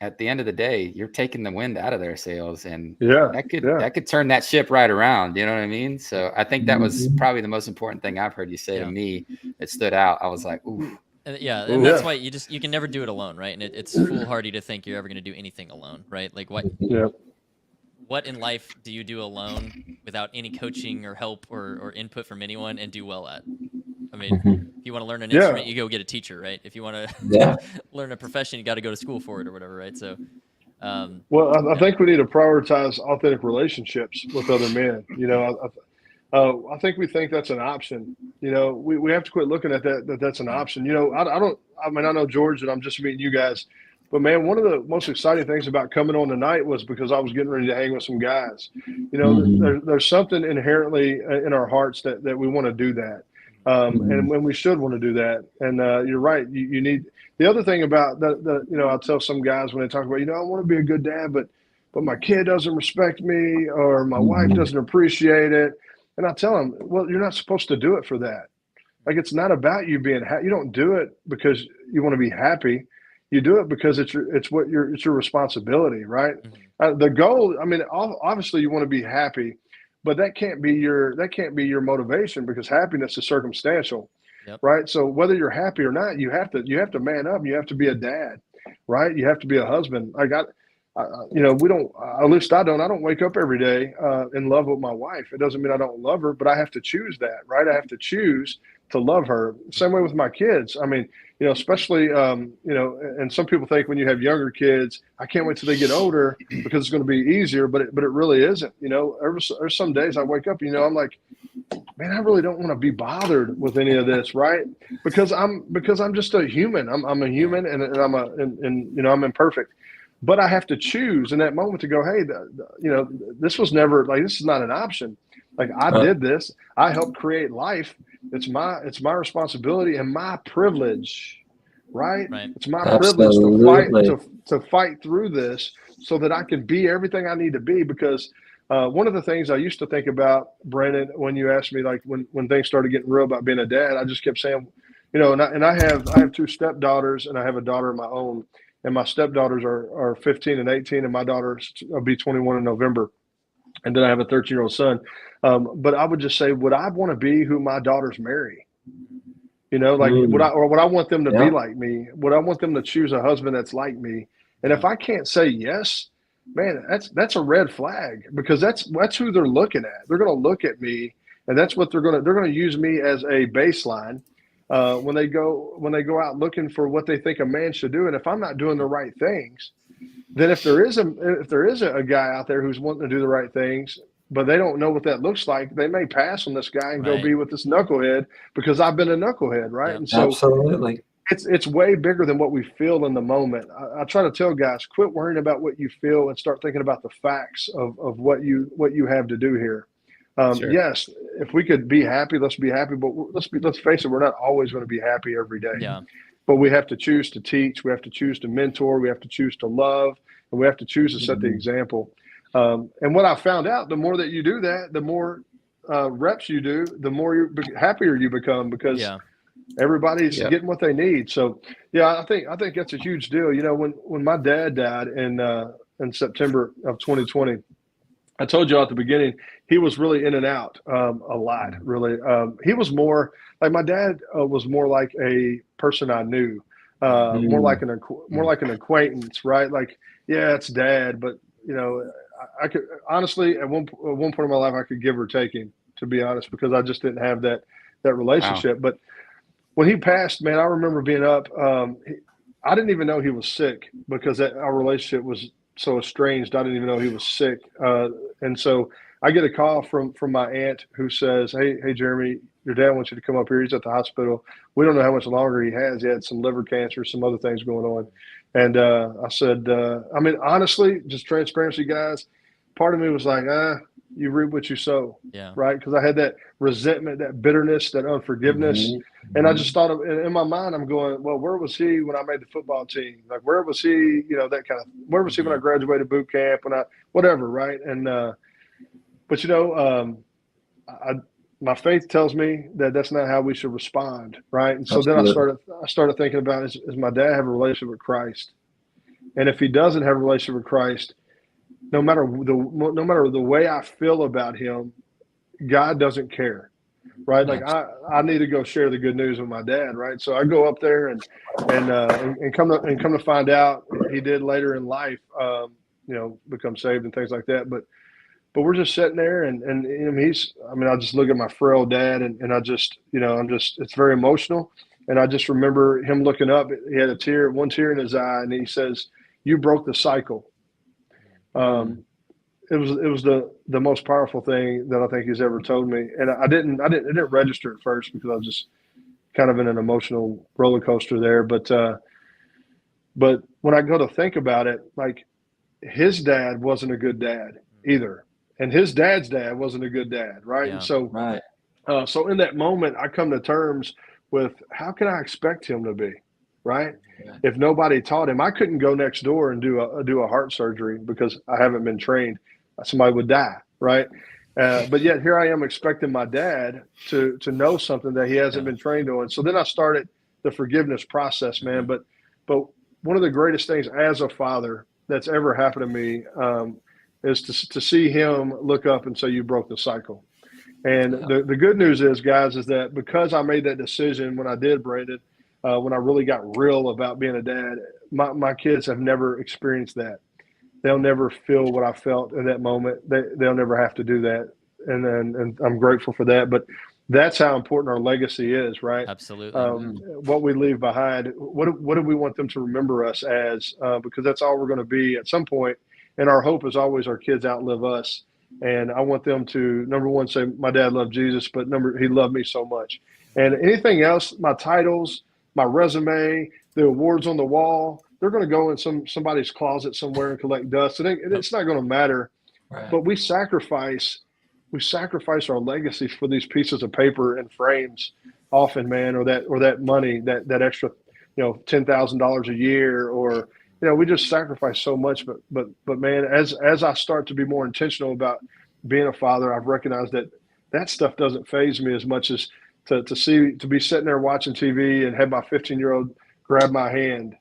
Speaker 4: at the end of the day, you're taking the wind out of their sails, and that could turn that ship right around. You know what I mean? So I think that was probably the most important thing I've heard you say to me. It stood out. I was like, ooh,
Speaker 2: Yeah, and that's why you can never do it alone, right? And it's foolhardy to think you're ever going to do anything alone, right? Like what in life do you do alone without any coaching or help or input from anyone and do well at? I mean, if you want to learn an instrument, you go get a teacher, right? If you want to learn a profession, you got to go to school for it or whatever, right? So,
Speaker 5: well, I think we need to prioritize authentic relationships with other men. You know, I think we think that's an option. You know, we have to quit looking at that's an option. You know, I know George, and I'm just meeting you guys, but man, one of the most exciting things about coming on tonight was because I was getting ready to hang with some guys. You know, there's something inherently in our hearts that we want to do that. And when we should want to do that. And you're right. You need the other thing about that, you know, I'll tell some guys when they talk about, you know, I want to be a good dad, but my kid doesn't respect me or my wife doesn't appreciate it. And I tell them, well, you're not supposed to do it for that. Like, it's not about you being happy. You don't do it because you want to be happy. You do it because it's your responsibility, right? The goal, I mean, obviously you want to be happy, but that can't be your motivation, because happiness is circumstantial, right? So whether you're happy or not, you have to man up. You have to be a dad, right? You have to be a husband. You know, we don't, at least I don't wake up every day in love with my wife. It doesn't mean I don't love her, but I have to choose that, right? I have to choose to love her. Same way with my kids. I mean, you know, especially, you know, and some people think when you have younger kids, I can't wait till they get older because it's going to be easier, but it really isn't. You know, there's some days I wake up, you know, I'm like, man, I really don't want to be bothered with any of this, right? Because I'm just a human. I'm a human, and you know, I'm imperfect. But I have to choose in that moment to go, hey, you know, this was never, like, this is not an option. Like, I did this. I helped create life. It's my responsibility and my privilege, right? It's my privilege to fight through this so that I can be everything I need to be. Because one of the things I used to think about, Brandon, when you asked me, like, when things started getting real about being a dad, I just kept saying, you know, and I have two stepdaughters and I have a daughter of my own. And my stepdaughters are 15 and 18, and my daughter will be 21 in November. And then I have a 13-year-old son. But I would just say, would I want to be who my daughters marry? You know, like, would I want them to be like me? Would I want them to choose a husband that's like me? And if I can't say yes, man, that's a red flag, because that's who they're looking at. They're going to look at me, and that's what they're going to use me as a baseline. When they go out looking for what they think a man should do. And if I'm not doing the right things, then if there is a guy out there who's wanting to do the right things, but they don't know what that looks like, they may pass on this guy and go be with this knucklehead because I've been a knucklehead, right? And so
Speaker 3: absolutely,
Speaker 5: it's way bigger than what we feel in the moment. I try to tell guys, quit worrying about what you feel and start thinking about the facts of what you have to do here. Yes, if we could be happy, let's be happy. But let's face it, we're not always going to be happy every day.
Speaker 2: Yeah.
Speaker 5: But we have to choose to teach. We have to choose to mentor. We have to choose to love, and we have to choose to set the example. And what I found out, the more that you do that, the more reps you do, the more happier you become, because everybody's getting what they need. So yeah, I think that's a huge deal. You know, when my dad died in September of 2020. I told you at the beginning, he was really in and out a lot, really. He was more like, my dad was more like a person I knew, more like an acquaintance, right? Like, yeah, it's dad, but, you know, I could honestly, at one point in my life, I could give or take him, to be honest, because I just didn't have that relationship. Wow. But when he passed, man, I remember being up. I didn't even know he was sick, because our relationship was so estranged. I didn't even know he was sick. And so I get a call from my aunt who says, hey, Jeremy, your dad wants you to come up here. He's at the hospital. We don't know how much longer he has. He had some liver cancer, some other things going on. And I said, I mean, honestly, just transparency, guys, part of me was like, you reap what you sow, right? Because I had that resentment, that bitterness, that unforgiveness. And I just thought in my mind, I'm going, well, where was he when I made the football team? Like, where was he, you know, that kind of, where was he when I graduated boot camp, whatever, right? And, but, you know, my faith tells me that that's not how we should respond, right? And so then I started thinking about, does my dad have a relationship with Christ? And if he doesn't have a relationship with Christ, no matter the way I feel about him, God doesn't care. right? Like I need to go share the good news with my dad, right? So I go up there and come to find out he did later in life, become saved and things like that. But we're just sitting there and I just look at my frail dad and I just, it's very emotional. And I just remember him looking up. He had one tear in his eye, and he says, "You broke the cycle." It was the most powerful thing that I think he's ever told me. And it didn't register at first because I was just kind of in an emotional roller coaster there. But when I go to think about it, like his dad wasn't a good dad either. And his dad's dad wasn't a good dad. Right.
Speaker 2: Yeah.
Speaker 5: And so, so in that moment, I come to terms with how can I expect him to be, right? Yeah. If nobody taught him, I couldn't go next door and do a heart surgery because I haven't been trained. Somebody would die, right? But yet here I am expecting my dad to know something that he hasn't been trained on. So then I started the forgiveness process, man. But one of the greatest things as a father that's ever happened to me is to see him look up and say, "You broke the cycle." And the good news is, guys, is that because I made that decision when I did, Brandon, when I really got real about being a dad, my kids have never experienced that. They'll never feel what I felt in that moment. They'll never have to do that. And I'm grateful for that. But that's how important our legacy is, right?
Speaker 2: Absolutely.
Speaker 5: What we leave behind, what do we want them to remember us as? Because that's all we're going to be at some point. And our hope is always our kids outlive us. And I want them to, number one, say, "My dad loved Jesus, but he loved me so much." And anything else, my titles, my resume, the awards on the wall, they're going to go in somebody's closet somewhere and collect dust. And it's not going to matter. Right. But we sacrifice our legacy for these pieces of paper and frames often, man, or that money, that extra, $10,000 a year, or we just sacrifice so much, but man, as I start to be more intentional about being a father, I've recognized that stuff doesn't faze me as much as to be sitting there watching TV and have my 15-year-old grab my hand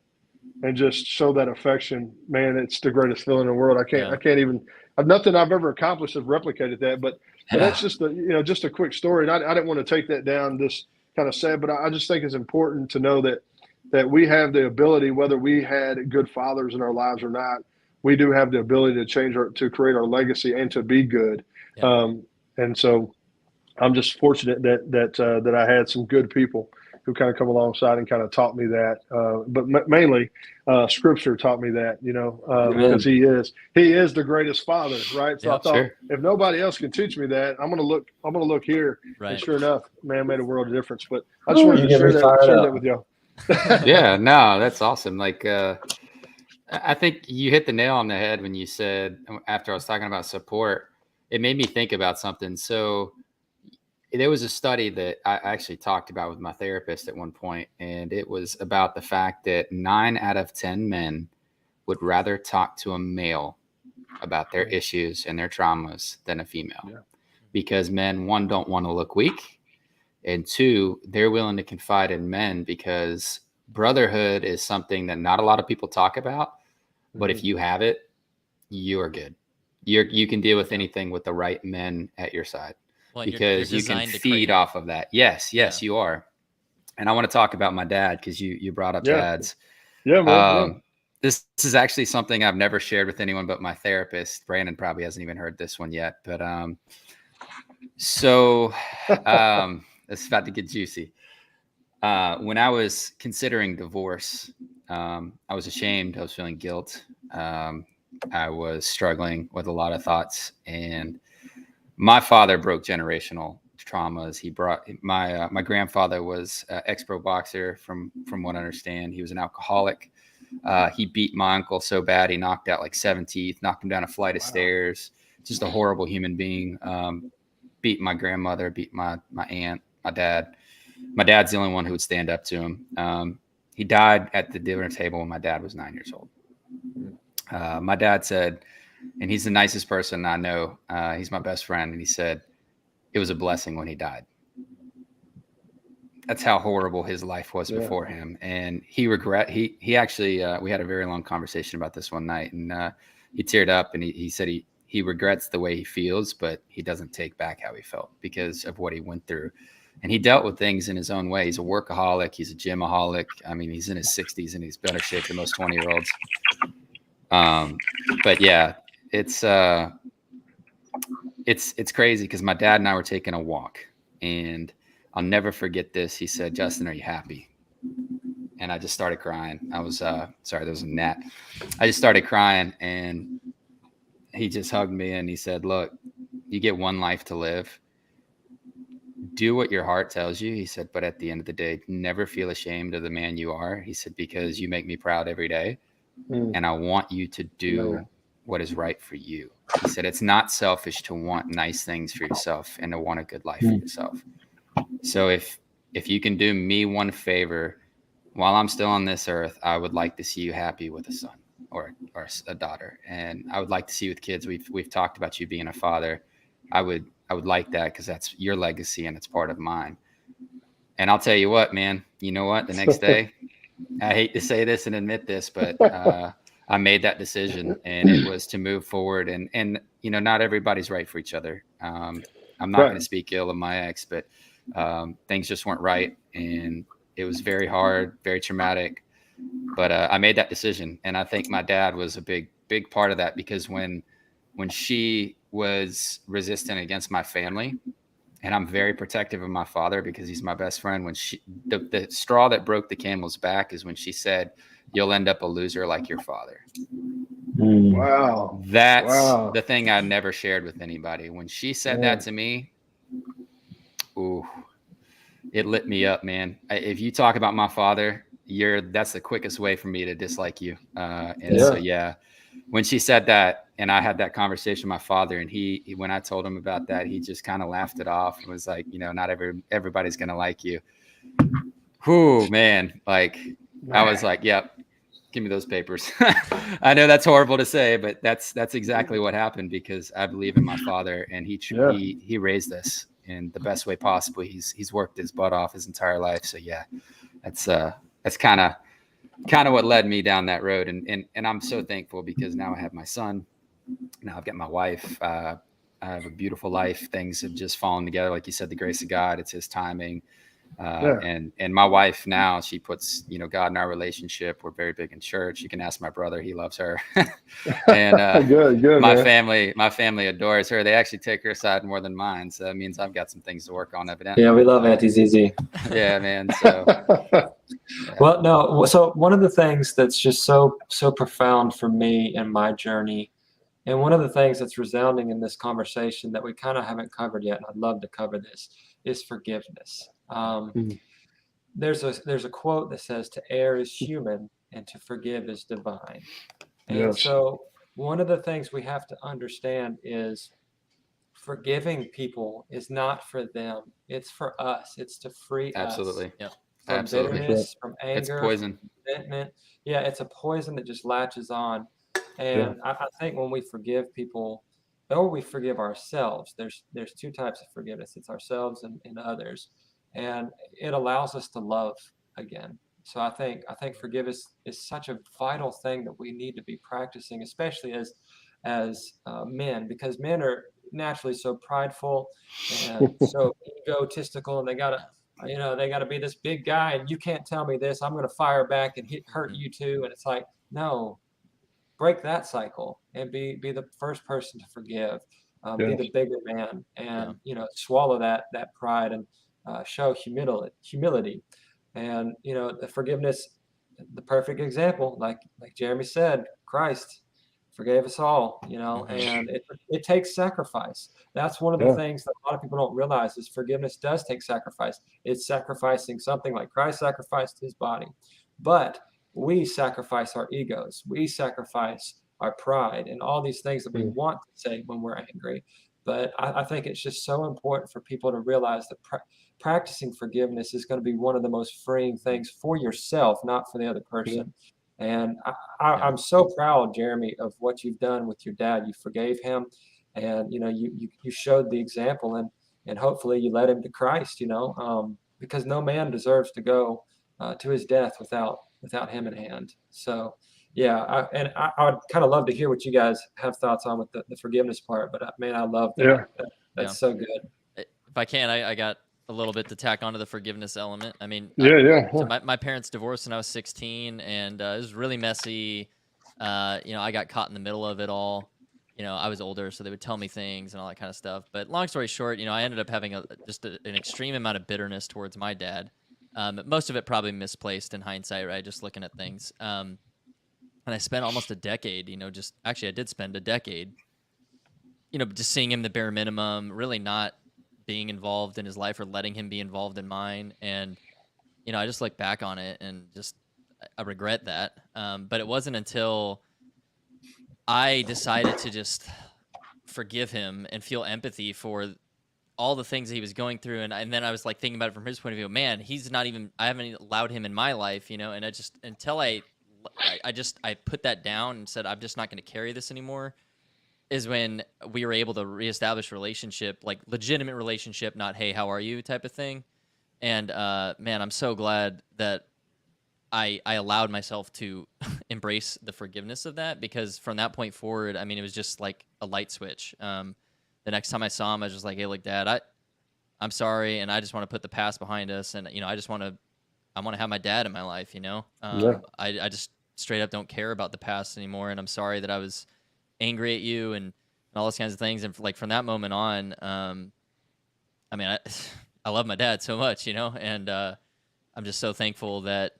Speaker 5: and just show that affection. Man, it's the greatest feeling in the world. I can't even. Nothing I've ever accomplished has replicated that. But that's just just a quick story. And I didn't want to take that down this kind of sad, but I just think it's important to know that we have the ability, whether we had good fathers in our lives or not, we do have the ability to create our legacy and to be good. Yeah. And so I'm just fortunate that I had some good people who kind of come alongside and kind of taught me that. But mainly Scripture taught me that, because he is the greatest father, right? So I thought, if nobody else can teach me that, I'm gonna look here. Right. And sure enough, man, made a world of difference. But I just wanted to share that with y'all.
Speaker 4: Yeah, no, that's awesome. Like, I think you hit the nail on the head when you said, after I was talking about support, it made me think about something. So there was a study that I actually talked about with my therapist at one point, and it was about the fact that 9 out of 10 men would rather talk to a male about their issues and their traumas than a female, because men, one, don't want to look weak. And 2, they're willing to confide in men because brotherhood is something that not a lot of people talk about. But if you have it, you are good. You can deal with anything with the right men at your side, because you can feed off of that. Yes, you are. And I want to talk about my dad, because you brought up dads.
Speaker 5: Yeah, man.
Speaker 4: This is actually something I've never shared with anyone but my therapist. Brandon probably hasn't even heard this one yet. But it's about to get juicy. When I was considering divorce, I was ashamed. I was feeling guilt. I was struggling with a lot of thoughts. And my father broke generational traumas. He brought my grandfather was an ex-pro boxer, from what I understand. He was an alcoholic. He beat my uncle so bad he knocked out like 7 teeth, knocked him down a flight of stairs. Just a horrible human being. Beat my grandmother, beat my aunt, my dad. My dad's the only one who would stand up to him. He died at the dinner table when my dad was 9 years old. My dad said, and he's the nicest person I know. He's my best friend. And he said, it was a blessing when he died. That's how horrible his life was before him. And he actually, we had a very long conversation about this one night, and he teared up, and he said he he regrets the way he feels, but he doesn't take back how he felt because of what he went through. And he dealt with things in his own way. He's a workaholic. He's a gymaholic. I mean, he's in his 60s and he's better shape than most 20-year-olds. But yeah, it's crazy because my dad and I were taking a walk, and I'll never forget this. He said, "Justin, are you happy?" And I just started crying. I was sorry, there was a gnat. I just started crying, and he just hugged me and he said, "Look, you get one life to live. Do what your heart tells you." He said, "But at the end of the day, never feel ashamed of the man you are." He said, "Because you make me proud every day. And I want you to do what is right for you." He said, "It's not selfish to want nice things for yourself and to want a good life for yourself. So if you can do me one favor while I'm still on this earth, I would like to see you happy with a son or a daughter. And I would like to see you with kids. We've talked about you being a father. I would like that because that's your legacy and it's part of mine." And I'll tell you what, man, you know what? The next day, I hate to say this and admit this, but I made that decision, and it was to move forward. And you know, not everybody's right for each other. I'm not going to speak ill of my ex, but things just weren't right, and it was very hard, very traumatic. But I made that decision, and I think my dad was a big part of that, because when she was resistant against my family, and I'm very protective of my father because he's my best friend. When the straw that broke the camel's back is when she said, "You'll end up a loser like your father."
Speaker 5: Wow.
Speaker 4: That's the thing I never shared with anybody. When she said that to me, ooh, it lit me up, man. If you talk about my father, that's the quickest way for me to dislike you. So yeah, when she said that, and I had that conversation with my father, and he when I told him about that, he just kind of laughed it off and was like, you know, not everybody's gonna like you. Whew, man. Like, I was like, yep, give me those papers. I know that's horrible to say, but that's exactly what happened, because I believe in my father, and he raised us in the best way possible. He's worked his butt off his entire life. So yeah, that's kind of what led me down that road. And I'm so thankful, because now I have my son. Now I've got my wife. I have a beautiful life. Things have just fallen together. Like you said, the grace of God, it's his timing. And my wife now, she puts, you know, God in our relationship. We're very big in church. You can ask my brother, he loves her. And
Speaker 5: good,
Speaker 4: my
Speaker 5: man.
Speaker 4: family adores her. They actually take her side more than mine. So that means I've got some things to work on, evidently.
Speaker 3: Yeah, we love Auntie Zizi.
Speaker 4: Yeah, man. So
Speaker 3: yeah. Well, no. So one of the things that's just so profound for me in my journey, and one of the things that's resounding in this conversation that we kind of haven't covered yet, and I'd love to cover this, is forgiveness. There's a quote that says, "To err is human, and to forgive is divine." And so one of the things we have to understand is forgiving people is not for them. It's for us. It's to free
Speaker 4: absolutely.
Speaker 3: us
Speaker 2: Yep.
Speaker 3: from
Speaker 4: Absolutely.
Speaker 3: bitterness, from anger,
Speaker 4: It's poison.
Speaker 3: from resentment. Yeah, it's a poison that just latches on. And I think when we forgive people, or we forgive ourselves, there's two types of forgiveness. It's ourselves and others. And it allows us to love again. So I think forgiveness is such a vital thing that we need to be practicing, especially as men, because men are naturally so prideful and so egotistical, and they gotta be this big guy, and you can't tell me this. I'm gonna fire back and hurt you too. And it's like, no, break that cycle and be the first person to forgive. Be the bigger man, and swallow that pride, and show humility. And the forgiveness, the perfect example, like Jeremy said, Christ forgave us all, and it takes sacrifice. That's one of the things that a lot of people don't realize, is forgiveness does take sacrifice. It's sacrificing something like Christ sacrificed his body, but we sacrifice our egos, we sacrifice our pride, and all these things that we want to say when we're angry. But I think it's just so important for people to realize that practicing forgiveness is going to be one of the most freeing things for yourself, not for the other person. And I'm so proud, Jeremy, of what you've done with your dad. You forgave him, and you showed the example, and hopefully you led him to Christ. Because no man deserves to go to his death without him in hand. So Yeah, I would kind of love to hear what you guys have thoughts on with the forgiveness part. But man, I love that.
Speaker 5: Yeah.
Speaker 3: That's so good.
Speaker 2: If I can, I got a little bit to tack onto the forgiveness element. I mean,
Speaker 5: Yeah.
Speaker 2: my parents divorced when I was 16, and it was really messy. I got caught in the middle of it all. I was older, so they would tell me things and all that kind of stuff. But long story short, I ended up having an extreme amount of bitterness towards my dad. Most of it probably misplaced in hindsight, right? Just looking at things. And I spent almost a decade, I did spend a decade, just seeing him the bare minimum, really not being involved in his life or letting him be involved in mine. And, I just look back on it and I regret that. But it wasn't until I decided to just forgive him and feel empathy for all the things that he was going through. And then I was like thinking about it from his point of view, man, I haven't allowed him in my life, and I just, until I put that down and said, I'm just not going to carry this anymore, is when we were able to reestablish relationship, like legitimate relationship, not, hey, how are you type of thing. And man, I'm so glad that I allowed myself to embrace the forgiveness of that, because from that point forward, I mean, it was just like a light switch. The next time I saw him, I was just like, hey, look, Dad, I'm sorry, and I just want to put the past behind us, and I want to have my dad in my life, I just straight up don't care about the past anymore, and I'm sorry that I was angry at you and all those kinds of things. And like from that moment on, I mean, I love my dad so much, and I'm just so thankful that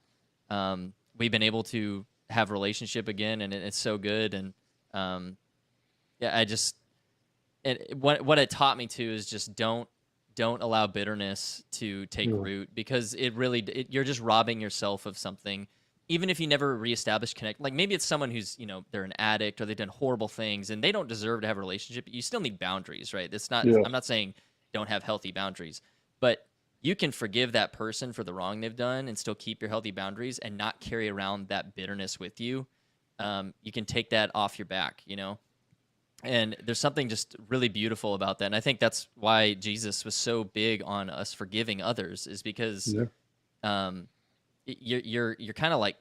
Speaker 2: we've been able to have a relationship again, and it's so good. And what it taught me to is just don't allow bitterness to take root, because you're just robbing yourself of something. Even if you never reestablish connect, like maybe it's someone who's, they're an addict or they've done horrible things and they don't deserve to have a relationship. You still need boundaries, right? I'm not saying don't have healthy boundaries, but you can forgive that person for the wrong they've done and still keep your healthy boundaries and not carry around that bitterness with you. You can take that off your back, and there's something just really beautiful about that. And I think that's why Jesus was so big on us forgiving others, is because you're kind of like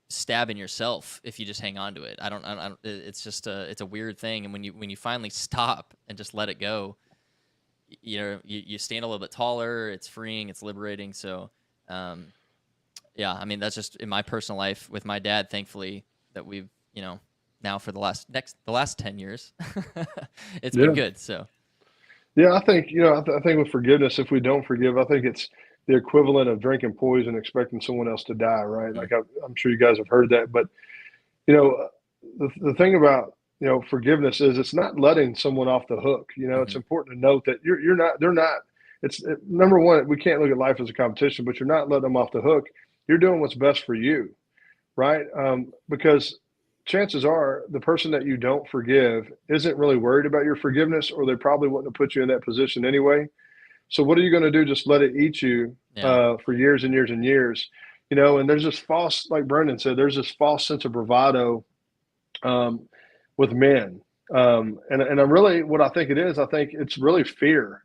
Speaker 2: stabbing yourself if you just hang on to it. I don't it's just it's a weird thing. And when you finally stop and just let it go, you stand a little bit taller. It's freeing, it's liberating. So yeah, I mean, that's just in my personal life with my dad, thankfully, that we've, now for the last 10 years, it's been good. So
Speaker 5: yeah, I think, I think with forgiveness, if we don't forgive, I think it's the equivalent of drinking poison, expecting someone else to die, right? Like I'm sure you guys have heard that, but the thing about, forgiveness is it's not letting someone off the hook. It's important to note that they're not, number one, we can't look at life as a competition, but you're not letting them off the hook. You're doing what's best for you, right? Because chances are the person that you don't forgive isn't really worried about your forgiveness, or they probably wouldn't have put you in that position anyway. So what are you going to do? Just let it eat you for years and years and years, and there's this false, like Brendan said, there's this false sense of bravado with men. And I really, what I think it is, I think it's really fear.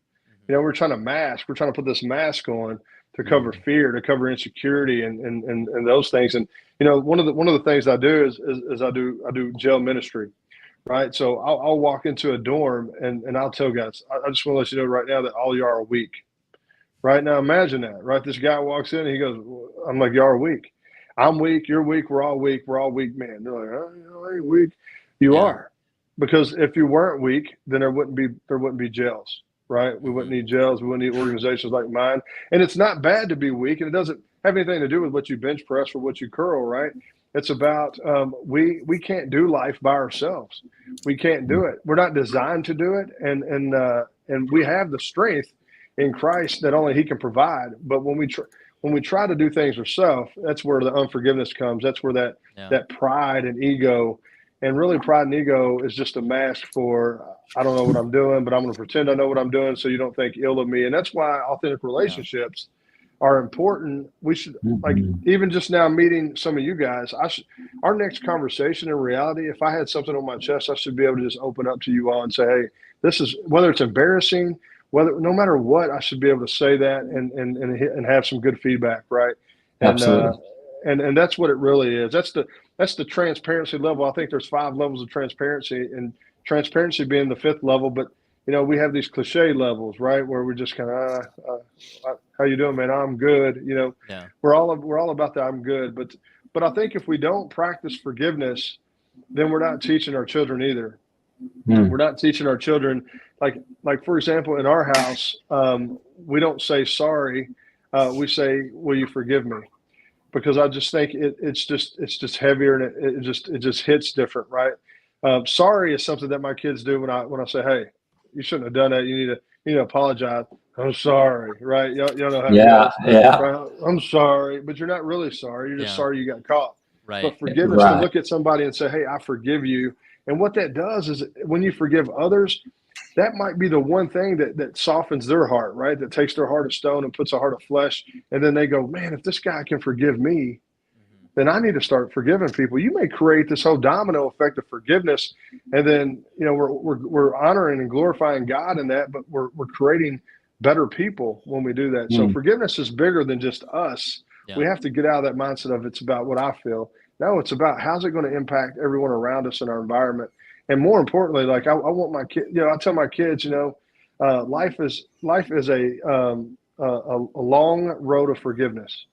Speaker 5: We're trying to put this mask on to cover fear, to cover insecurity and those things. And, one of the things I do is I do jail ministry. Right. So I'll walk into a dorm and I'll tell guys, I just want to let you know right now that all y'all are weak. Right now, imagine that. Right. This guy walks in and he goes, I'm like, y'all are weak. I'm weak. You're weak. We're all weak. We're all weak men. They're like, oh, I ain't weak. You are. Because if you weren't weak, then there wouldn't be jails. Right. We wouldn't need jails. We wouldn't need organizations like mine. And it's not bad to be weak. And it doesn't have anything to do with what you bench press or what you curl. Right. It's about we can't do life by ourselves. We can't do it. We're not designed to do it, and we have the strength in Christ that only He can provide. But when we try to do things ourselves, that's where the unforgiveness comes. That's where that pride and ego, and really pride and ego is just a mask for I don't know what I'm doing, but I'm going to pretend I know what I'm doing, so you don't think ill of me. And that's why authentic relationships are important. We should, like, even just now meeting some of you guys, our next conversation in reality, if I had something on my chest, I should be able to just open up to you all and say, hey, this is, whether it's embarrassing, no matter what, I should be able to say that and have some good feedback. Right. And,
Speaker 3: absolutely.
Speaker 5: and that's what it really is. That's the transparency level. I think there's 5 levels of transparency, and transparency being the 5th level. But we have these cliche levels, right, where we're just kind of, how you doing, man? I'm good.
Speaker 2: Yeah.
Speaker 5: We're all about the I'm good. But I think if we don't practice forgiveness, then we're not teaching our children either. We're not teaching our children, like for example, in our house, we don't say sorry. We say, will you forgive me? Because I just think it's just heavier, and it just hits different, right? Sorry is something that my kids do when I say, hey, you shouldn't have done that. You need to apologize. I'm sorry, right? Y'all know how it goes. Right? I'm sorry, but you're not really sorry. You're just sorry you got caught.
Speaker 2: Right.
Speaker 5: But forgiveness, to look at somebody and say, hey, I forgive you. And what that does is when you forgive others, that might be the one thing that softens their heart, right? That takes their heart of stone and puts a heart of flesh. And then they go, man, if this guy can forgive me, then I need to start forgiving people. You may create this whole domino effect of forgiveness. And then, we're honoring and glorifying God in that, but we're creating better people when we do that. So forgiveness is bigger than just us. Yeah. We have to get out of that mindset of it's about what I feel. No, it's about how's it going to impact everyone around us in our environment. And more importantly, like I want my kid, I tell my kids, life is a long road of forgiveness.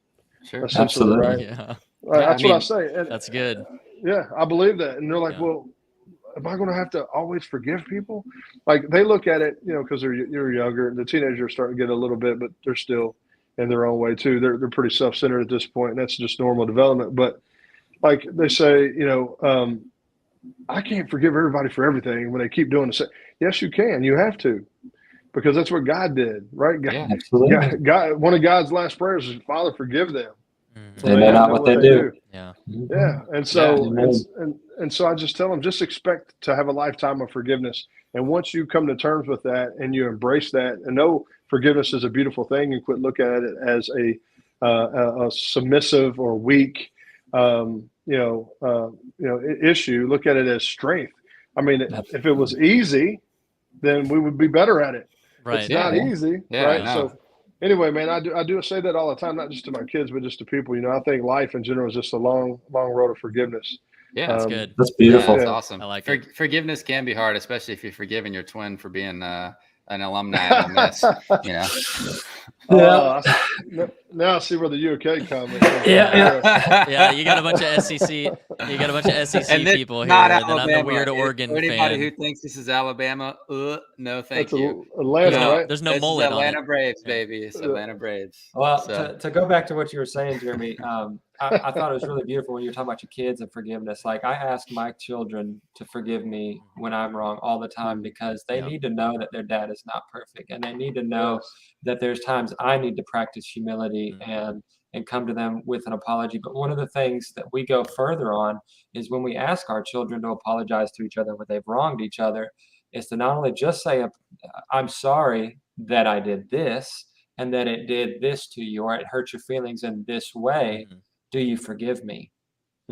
Speaker 4: Sure.
Speaker 5: Essentially, right?
Speaker 2: Yeah.
Speaker 5: That's what I say. And,
Speaker 2: that's good.
Speaker 5: Yeah, I believe that. And they're like, well, am I going to have to always forgive people? Like they look at it, because you're younger. The teenagers are starting to get a little bit, but they're still in their own way too. They're pretty self-centered at this point, and that's just normal development. But like they say, I can't forgive everybody for everything when they keep doing the same. Yes, you can. You have to, because that's what God did, right? God,
Speaker 3: absolutely.
Speaker 5: God, one of God's last prayers is, Father, forgive them.
Speaker 3: They know not what they do.
Speaker 5: Yeah. Yeah. And so, and so I just tell them, just expect to have a lifetime of forgiveness. And once you come to terms with that and you embrace that and know forgiveness is a beautiful thing, and quit looking at it as a submissive or weak, issue, look at it as strength. I mean, if it was easy, then we would be better at it.
Speaker 2: Right.
Speaker 5: It's not easy. Right. So anyway, man, I do say that all the time, not just to my kids, but just to people. I think life in general is just a long road of forgiveness.
Speaker 2: Yeah, that's good.
Speaker 3: That's beautiful.
Speaker 4: That's awesome.
Speaker 2: I like it.
Speaker 4: Forgiveness can be hard, especially if you're forgiving your twin for being an alumni of Ole Miss.
Speaker 5: Now I see where the UK comment.
Speaker 2: Yeah. You got a bunch of SEC. You got a bunch of SEC people here, and then I'm the weird Oregon
Speaker 4: Anybody
Speaker 2: fan.
Speaker 4: who thinks this is Alabama, no, thank you.
Speaker 5: Atlanta, right?
Speaker 2: There's no
Speaker 4: this
Speaker 2: mullet
Speaker 4: is Atlanta
Speaker 2: on it.
Speaker 4: Braves, baby. It's Atlanta Braves.
Speaker 3: Well, to go back to what you were saying, Jeremy, I thought it was really beautiful when you were talking about your kids and forgiveness. Like I ask my children to forgive me when I'm wrong all the time, because they need to know that their dad is not perfect, and they need to know that there's times I need to practice humility and come to them with an apology. But one of the things that we go further on is when we ask our children to apologize to each other when they've wronged each other, is to not only just say, I'm sorry that I did this and that it did this to you, or it hurt your feelings in this way. Do you forgive me?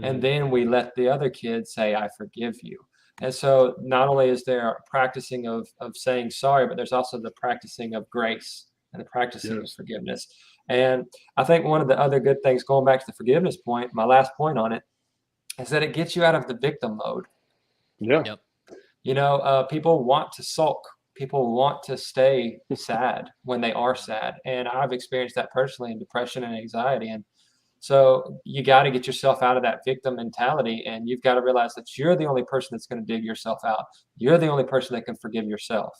Speaker 3: And then we let the other kid say, I forgive you. And so not only is there a practicing of saying sorry, but there's also the practicing of grace and the practicing of forgiveness. And I think one of the other good things, going back to the forgiveness point, my last point on it, is that it gets you out of the victim mode.
Speaker 5: Yeah.
Speaker 2: Yep.
Speaker 3: People want to sulk. People want to stay sad when they are sad. And I've experienced that personally in depression and anxiety. And so you got to get yourself out of that victim mentality, and you've got to realize that you're the only person that's going to dig yourself out. You're the only person that can forgive yourself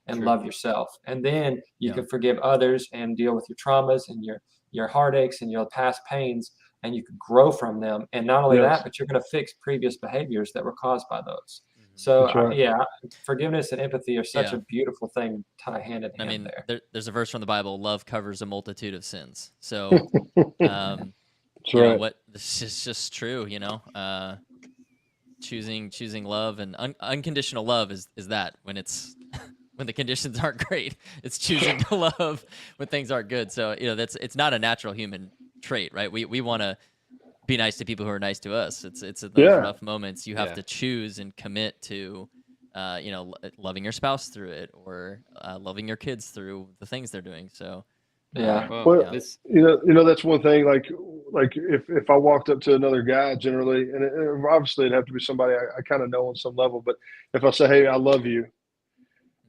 Speaker 3: and love yourself. And then you can forgive others and deal with your traumas and your heartaches and your past pains, and you can grow from them. And not only that, but you're going to fix previous behaviors that were caused by those. So forgiveness and empathy are such a beautiful thing, tie hand in hand
Speaker 2: there's a verse from the Bible, love covers a multitude of sins. So this is just true, choosing love and unconditional love is that when it's when the conditions aren't great, it's choosing to love when things aren't good. So it's not a natural human trait, right? We want to be nice to people who are nice to us. It's in those rough moments you have to choose and commit to loving your spouse through it, or loving your kids through the things they're doing. So
Speaker 5: that's one thing, like like if I walked up to another guy generally, and obviously it'd have to be somebody I kind of know on some level, but if I say, hey, I love you,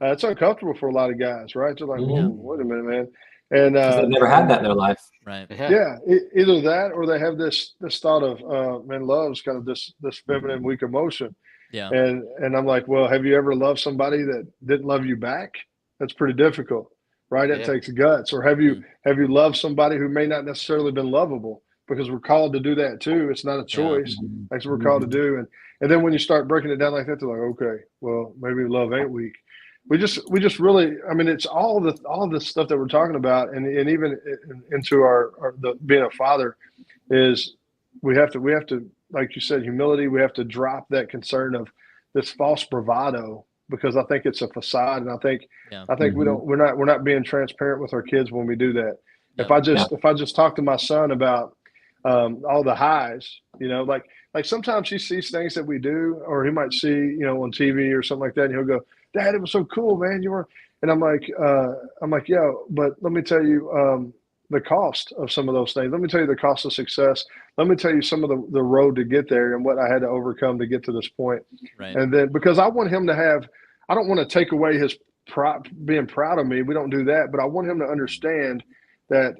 Speaker 5: it's uncomfortable for a lot of guys, right? They're like, whoa, wait a minute, man. And
Speaker 3: they've never had that in their life.
Speaker 2: Right.
Speaker 5: Either that or they have this thought of man, love's kind of this feminine, weak emotion.
Speaker 2: Yeah.
Speaker 5: And I'm like, well, have you ever loved somebody that didn't love you back? That's pretty difficult, right? That takes guts. Or have you loved somebody who may not necessarily been lovable? Because we're called to do that too. It's not a choice. That's what we're called to do. And then when you start breaking it down like that, they're like, okay, well, maybe love ain't weak. We just really, I mean, it's all the stuff that we're talking about, and even into our being a father is we have to, like you said, humility. We have to drop that concern of this false bravado, because I think it's a facade, and I think we're not being transparent with our kids when we do that. If I just talk to my son about all the highs, like sometimes he sees things that we do, or he might see on TV or something like that, and he'll go, Dad, it was so cool, man. You were, and I'm like, yeah, but let me tell you the cost of some of those things. Let me tell you the cost of success. Let me tell you some of the road to get there and what I had to overcome to get to this point.
Speaker 2: Right.
Speaker 5: And then because I want him to have, I don't want to take away his being proud of me. We don't do that, but I want him to understand that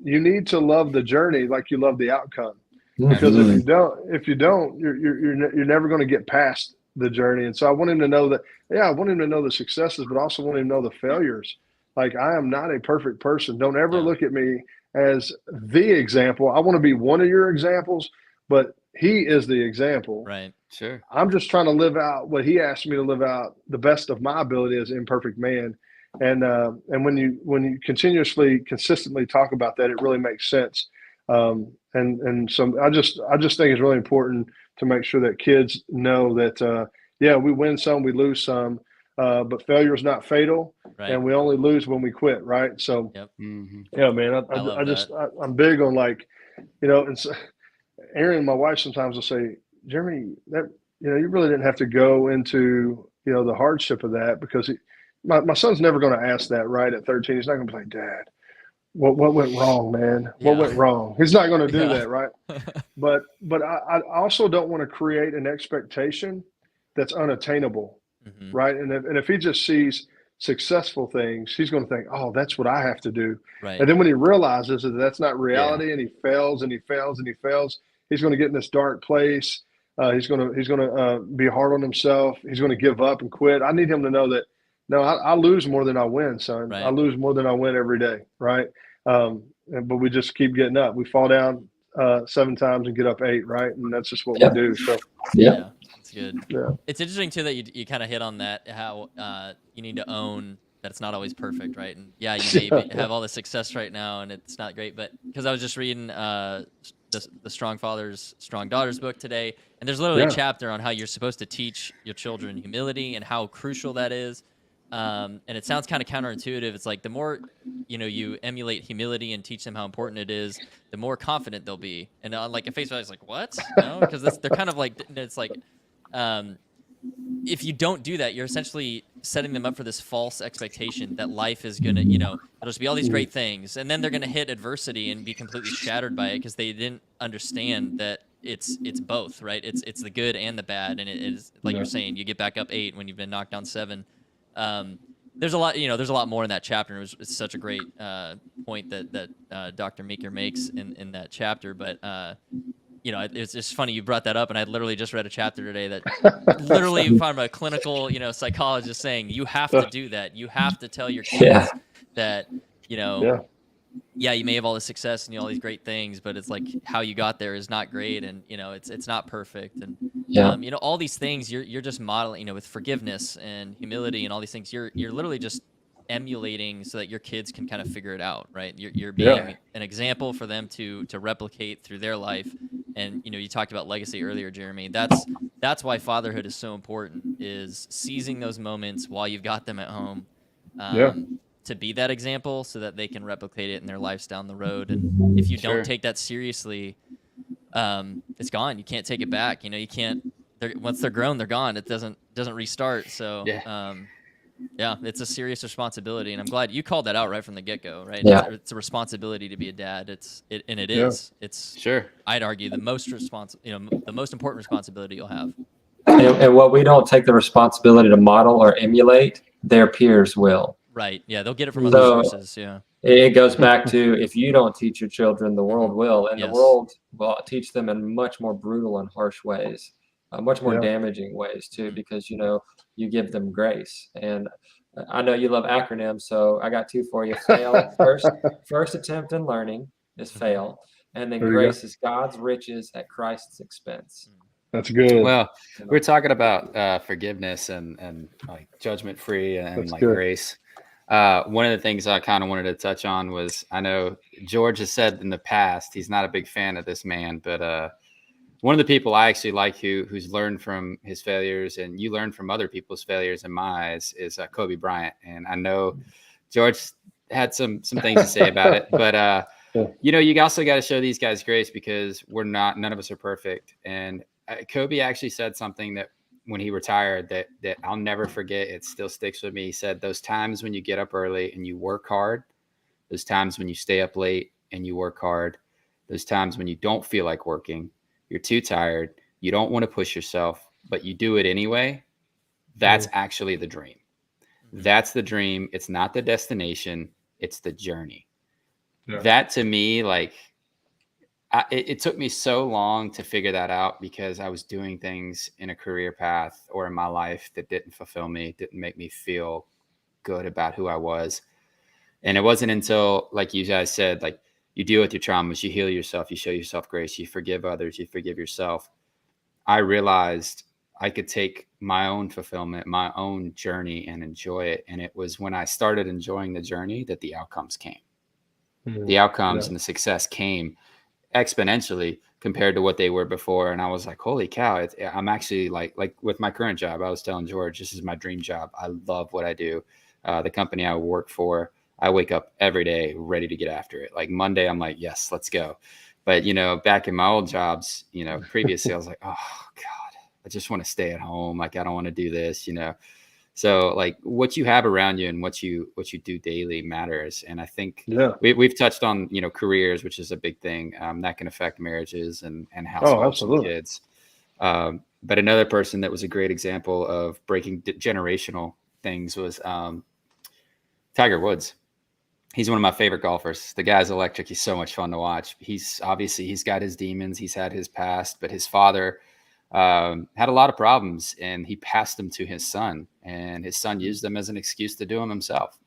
Speaker 5: you need to love the journey like you love the outcome. Because if you don't, you're never going to get past the journey. And so I want him to know that, I want him to know the successes, but also want him to know the failures. Like, I am not a perfect person. Don't ever look at me as the example. I want to be one of your examples, but he is the example.
Speaker 2: Right. Sure.
Speaker 5: I'm just trying to live out what he asked me to live out, the best of my ability as an imperfect man. And when you consistently talk about that, it really makes sense. And so I just think it's really important to make sure that kids know that, we win some, we lose some, but failure is not fatal, and we only lose when we quit. Right. So, yeah, man, I'm big on, like, and so Erin, my wife, sometimes will say, Jeremy, that, you really didn't have to go into, the hardship of that, because my son's never going to ask that, right? At 13, he's not going to be like, Dad, what went wrong, man? What went wrong? He's not going to do that, right? But I also don't want to create an expectation that's unattainable, right? And if he just sees successful things, he's going to think, oh, that's what I have to do.
Speaker 2: Right.
Speaker 5: And then when he realizes that that's not reality, and he fails and he fails and he fails, he's going to get in this dark place. He's going to be hard on himself. He's going to give up and quit. I need him to know that, no, I lose more than I win, son.
Speaker 2: Right.
Speaker 5: I lose more than I win every day, right? But we just keep getting up. We fall down 7 times and get up 8, right? And that's just what we do. So
Speaker 2: yeah, that's good.
Speaker 5: Yeah,
Speaker 2: it's interesting too that you kind of hit on that, how you need to own that it's not always perfect, right? And you may have all the success right now, and it's not great. But because I was just reading the Strong Fathers, Strong Daughters book today, and there's literally a chapter on how you're supposed to teach your children humility and how crucial that is. And it sounds kind of counterintuitive. It's like the more you emulate humility and teach them how important it is, the more confident they'll be. And like at face value, it's like, what? No, because they're kind of like, it's like, if you don't do that, you're essentially setting them up for this false expectation that life is gonna, it'll just be all these great things, and then they're gonna hit adversity and be completely shattered by it because they didn't understand that it's both, right? It's the good and the bad, and it is like you're saying, you get back up 8 when you've been knocked down 7. There's a lot, there's a lot more in that chapter. It's such a great point that Dr. Meeker makes in that chapter. But it's just funny you brought that up, and I literally just read a chapter today that literally from a clinical, psychologist saying you have to do that. You have to tell your kids that, you may have all this success and all these great things, but it's like how you got there is not great, and it's not perfect, and all these things you're just modeling, with forgiveness and humility and all these things, you're literally just emulating so that your kids can kind of figure it out, right? You're being an example for them to replicate through their life. And you talked about legacy earlier, Jeremy. That's why fatherhood is so important, is seizing those moments while you've got them at home. To be that example so that they can replicate it in their lives down the road. And if you don't take that seriously, it's gone. You can't take it back. You can't, once they're grown, they're gone. It doesn't restart. So, Yeah, it's a serious responsibility, and I'm glad you called that out right from the get-go, right?
Speaker 3: Yeah.
Speaker 2: It's a responsibility to be a dad. It
Speaker 5: Yeah.
Speaker 2: is. It's
Speaker 4: Sure.
Speaker 2: I'd argue the most the most important responsibility you'll have.
Speaker 3: And what we don't take the responsibility to model or emulate, their peers will.
Speaker 2: Right. Yeah, they'll get it from other
Speaker 3: So
Speaker 2: sources. Yeah.
Speaker 3: it goes back to, if you don't teach your children, the world will, and the
Speaker 2: Yes.
Speaker 3: world will teach them in much more brutal and harsh ways, much more
Speaker 5: Yeah.
Speaker 3: damaging ways too, because you give them grace. And I know you love acronyms, so I got two for you. Fail first attempt in learning is fail, and then
Speaker 5: There you
Speaker 3: grace is God's riches at Christ's expense.
Speaker 5: That's good.
Speaker 4: Well, we're talking about forgiveness and like judgment free and
Speaker 5: That's
Speaker 4: like
Speaker 5: good.
Speaker 4: grace. One of the things I kind of wanted to touch on was, I know George has said in the past he's not a big fan of this man, but one of the people I actually like who's learned from his failures, and you learn from other people's failures in my eyes, is Kobe Bryant. And I know George had some things to say about it, but you also got to show these guys grace, because none of us are perfect. And Kobe actually said something that when he retired that I'll never forget. It still sticks with me. He said, those times when you get up early and you work hard, those times when you stay up late and you work hard, those times when you don't feel like working, you're too tired, you don't want to push yourself, but you do it anyway. That's actually the dream. That's the dream. It's not the destination. It's the journey. Yeah. That to me, like, it took me so long to figure that out, because I was doing things in a career path or in my life that didn't fulfill me, didn't make me feel good about who I was. And it wasn't until, like you guys said, like, you deal with your traumas, you heal yourself, you show yourself grace, you forgive others, you forgive yourself. I realized I could take my own fulfillment, my own journey, and enjoy it. And it was when I started enjoying the journey that the outcomes came. The outcomes and the success came exponentially compared to what they were before. And I was like, holy cow, I'm actually like with my current job, I was telling George, this is my dream job. I love what I do. The company I work for, I wake up every day ready to get after it. Like Monday, I'm like, yes, let's go. But, back in my old jobs, previously, I was like, oh God, I just want to stay at home. Like, I don't want to do this, So like what you have around you and what you do daily matters. And I think we've touched on, careers, which is a big thing that can affect marriages and households and kids. But another person that was a great example of breaking generational things was Tiger Woods. He's one of my favorite golfers. The guy's electric. He's so much fun to watch. He's got his demons. He's had his past, but his father had a lot of problems, and he passed them to his son, and his son used them as an excuse to do them himself.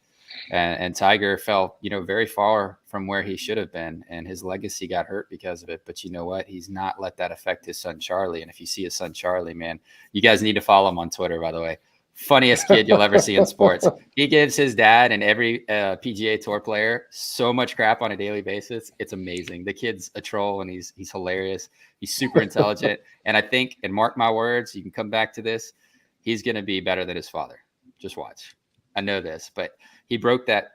Speaker 4: And Tiger fell, very far from where he should have been, and his legacy got hurt because of it. But you know what? He's not let that affect his son, Charlie. And if you see his son, Charlie, man, you guys need to follow him on Twitter, by the way. Funniest kid you'll ever see in sports. He gives his dad and every PGA Tour player so much crap on a daily basis. It's amazing. The kid's a troll, and he's hilarious. He's super intelligent. And I think, and mark my words, you can come back to this, he's going to be better than his father. Just watch. I know this, but he broke that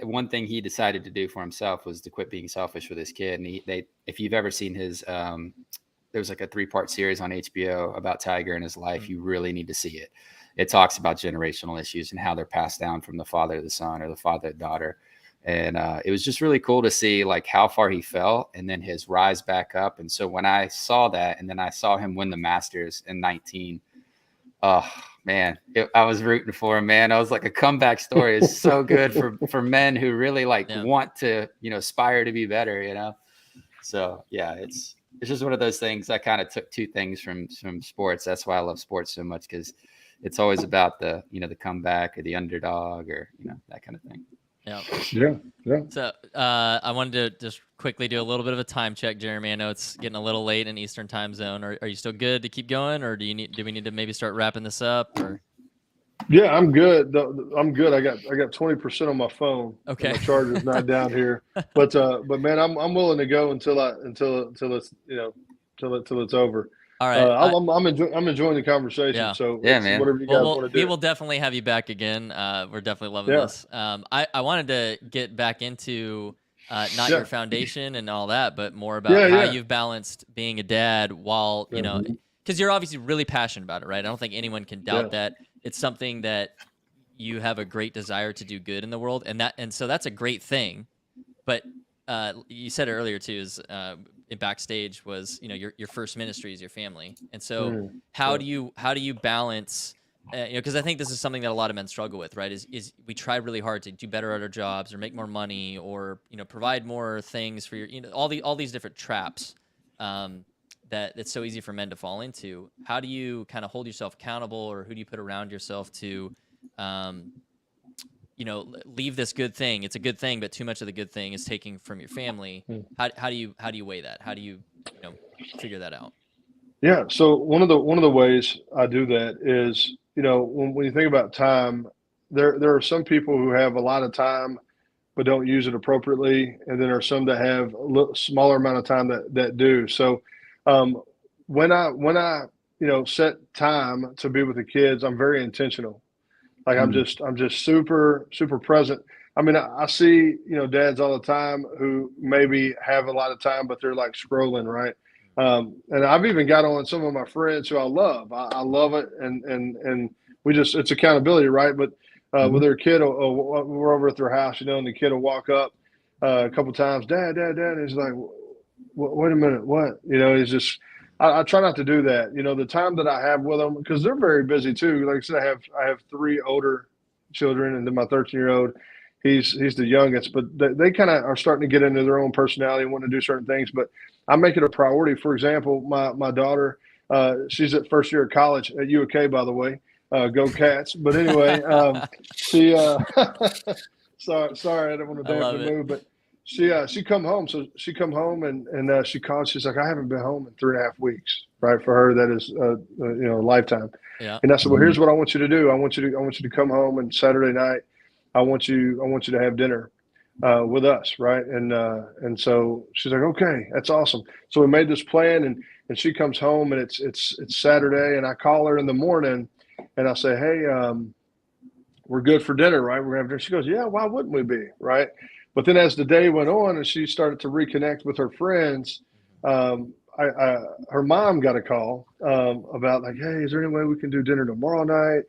Speaker 4: one thing he decided to do for himself was to quit being selfish for this kid. And if you've ever seen his, there was like a 3-part series on HBO about Tiger and his life. You really need to see it. It talks about generational issues and how they're passed down from the father to the son or the father to daughter. And it was just really cool to see like how far he fell and then his rise back up. And so when I saw that, and then I saw him win the Masters in 19, oh man, I was rooting for him, man. I was like, a comeback story is so good for men who really want to, aspire to be better, So yeah, it's just one of those things. I kind of took two things from sports. That's why I love sports so much, because it's always about the, the comeback or the underdog or, that kind of thing.
Speaker 5: Yeah.
Speaker 2: So I wanted to just quickly do a little bit of a time check, Jeremy. I know it's getting a little late in Eastern time zone. Are you still good to keep going, or do we need to maybe start wrapping this up? Or?
Speaker 5: Yeah, I'm good. I'm good. I got 20% on my phone.
Speaker 2: Okay.
Speaker 5: My charger's not down here, but man, I'm willing to go until it's till it's over.
Speaker 2: All right.
Speaker 5: I'm enjoying the conversation.
Speaker 2: Yeah.
Speaker 5: So
Speaker 4: man.
Speaker 5: Whatever you guys want to do.
Speaker 2: We will definitely have you back again. We're definitely loving this. I wanted to get back into not your foundation and all that, but more about how you've balanced being a dad while because you're obviously really passionate about it, right? I don't think anyone can doubt that. It's something that you have a great desire to do good in the world, and so that's a great thing. But you said it earlier too, is in backstage was, you know, your first ministry is your family, and so how do you balance? You know, because I think this is something that a lot of men struggle with, right? Is we try really hard to do better at our jobs or make more money or, you know, provide more things for your, you know, all these different traps that it's so easy for men to fall into. How do you kind of hold yourself accountable, or who do you put around yourself to, you know, leave this good thing? It's a good thing, but too much of the good thing is taking from your family. How do you weigh that? How do you know, figure that out?
Speaker 5: Yeah. So one of the ways I do that is, you know, when you think about time, there are some people who have a lot of time but don't use it appropriately, and then there are some that have a little smaller amount of time that do. So when I you know, set time to be with the kids, I'm very intentional. Like I'm just super present. I mean, I see, you know, dads all the time who maybe have a lot of time, but they're like scrolling, right? And I've even got on some of my friends who I love. I love it, and we just, it's accountability, right? But with their kid, we're over at their house, you know, and the kid will walk up a couple times, Dad, and he's like, wait a minute, what? You know, he's just, I try not to do that. You know, the time that I have with them, because they're very busy too. Like I said, I have 3 older children, and then my 13-year-old, he's the youngest, but they kind of are starting to get into their own personality and want to do certain things. But I make it a priority. For example, my daughter, she's at first year of college at UK, by the way. Go Cats. But anyway, she sorry, I don't want to dampen the mood, but she come home. So she come home and she called. She's like, I haven't been home in 3.5 weeks. Right, for her, that is you know, a lifetime. Yeah. And I said, well, here's what I want you to do. I want you to come home, and Saturday night, I want you to have dinner with us, right? And so she's like, okay, that's awesome. So we made this plan, and she comes home, and it's Saturday, and I call her in the morning, and I say, hey, we're good for dinner, right? We're gonna have dinner. She goes, yeah, why wouldn't we be, right? But then as the day went on and she started to reconnect with her friends, her mom got a call about like, hey, is there any way we can do dinner tomorrow night?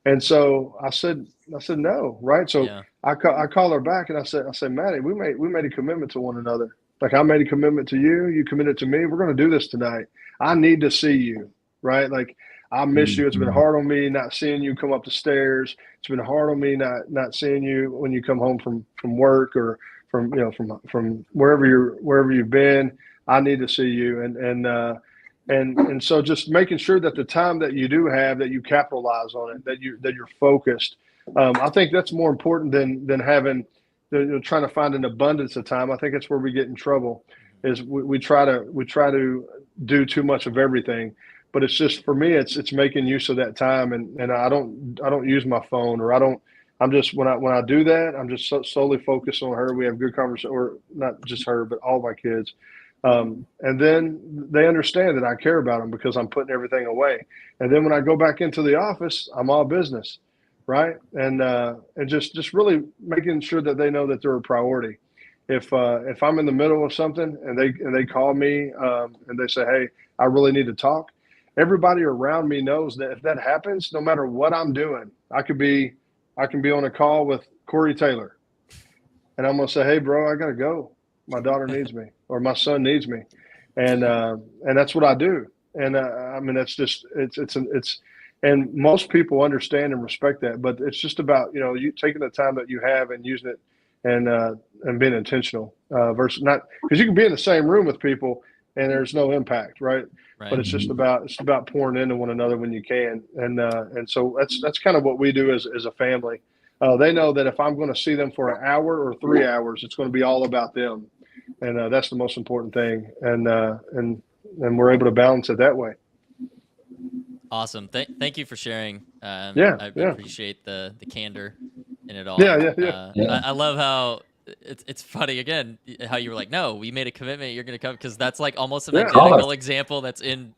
Speaker 5: And so I said no, right? So yeah. I call her back and I said, Maddie, we made a commitment to one another. Like I made a commitment to you, you committed to me. We're going to do this tonight. I need to see you, right? Like I miss you. It's been hard on me not seeing you come up the stairs. It's been hard on me not seeing you when you come home from work or from, you know, from wherever you've been. I need to see you. And so just making sure that the time that you do have, that you capitalize on it, that you're focused. I think that's more important than having, you know, trying to find an abundance of time. I think that's where we get in trouble, is we try to do too much of everything. But it's just, for me, it's making use of that time, and I don't use my phone, or I'm just, when I do that, I'm just solely focused on her. We have good conversation, or not just her, but all my kids. And then they understand that I care about them because I'm putting everything away. And then when I go back into the office, I'm all business, right? And just really making sure that they know that they're a priority. If I'm in the middle of something and they call me and they say, hey, I really need to talk, everybody around me knows that if that happens, no matter what I'm doing, I can be on a call with Corey Taylor, and I'm gonna say, hey, bro, I gotta go. My daughter needs me, or my son needs me, and that's what I do. And I mean, that's just it's and most people understand and respect that. But it's just about, you know, you taking the time that you have and using it, and being intentional versus not, because you can be in the same room with people and there's no impact, right? But it's just about pouring into one another when you can, and so that's kind of what we do as a family. They know that if I'm going to see them for an hour or 3 hours, it's going to be all about them, and that's the most important thing. And we're able to balance it that way.
Speaker 2: Awesome. Thank you for sharing. I appreciate the candor in it all. Yeah. I love how it's funny, again, how you were like, no, we made a commitment, you're going to come, because that's like almost an identical example that's in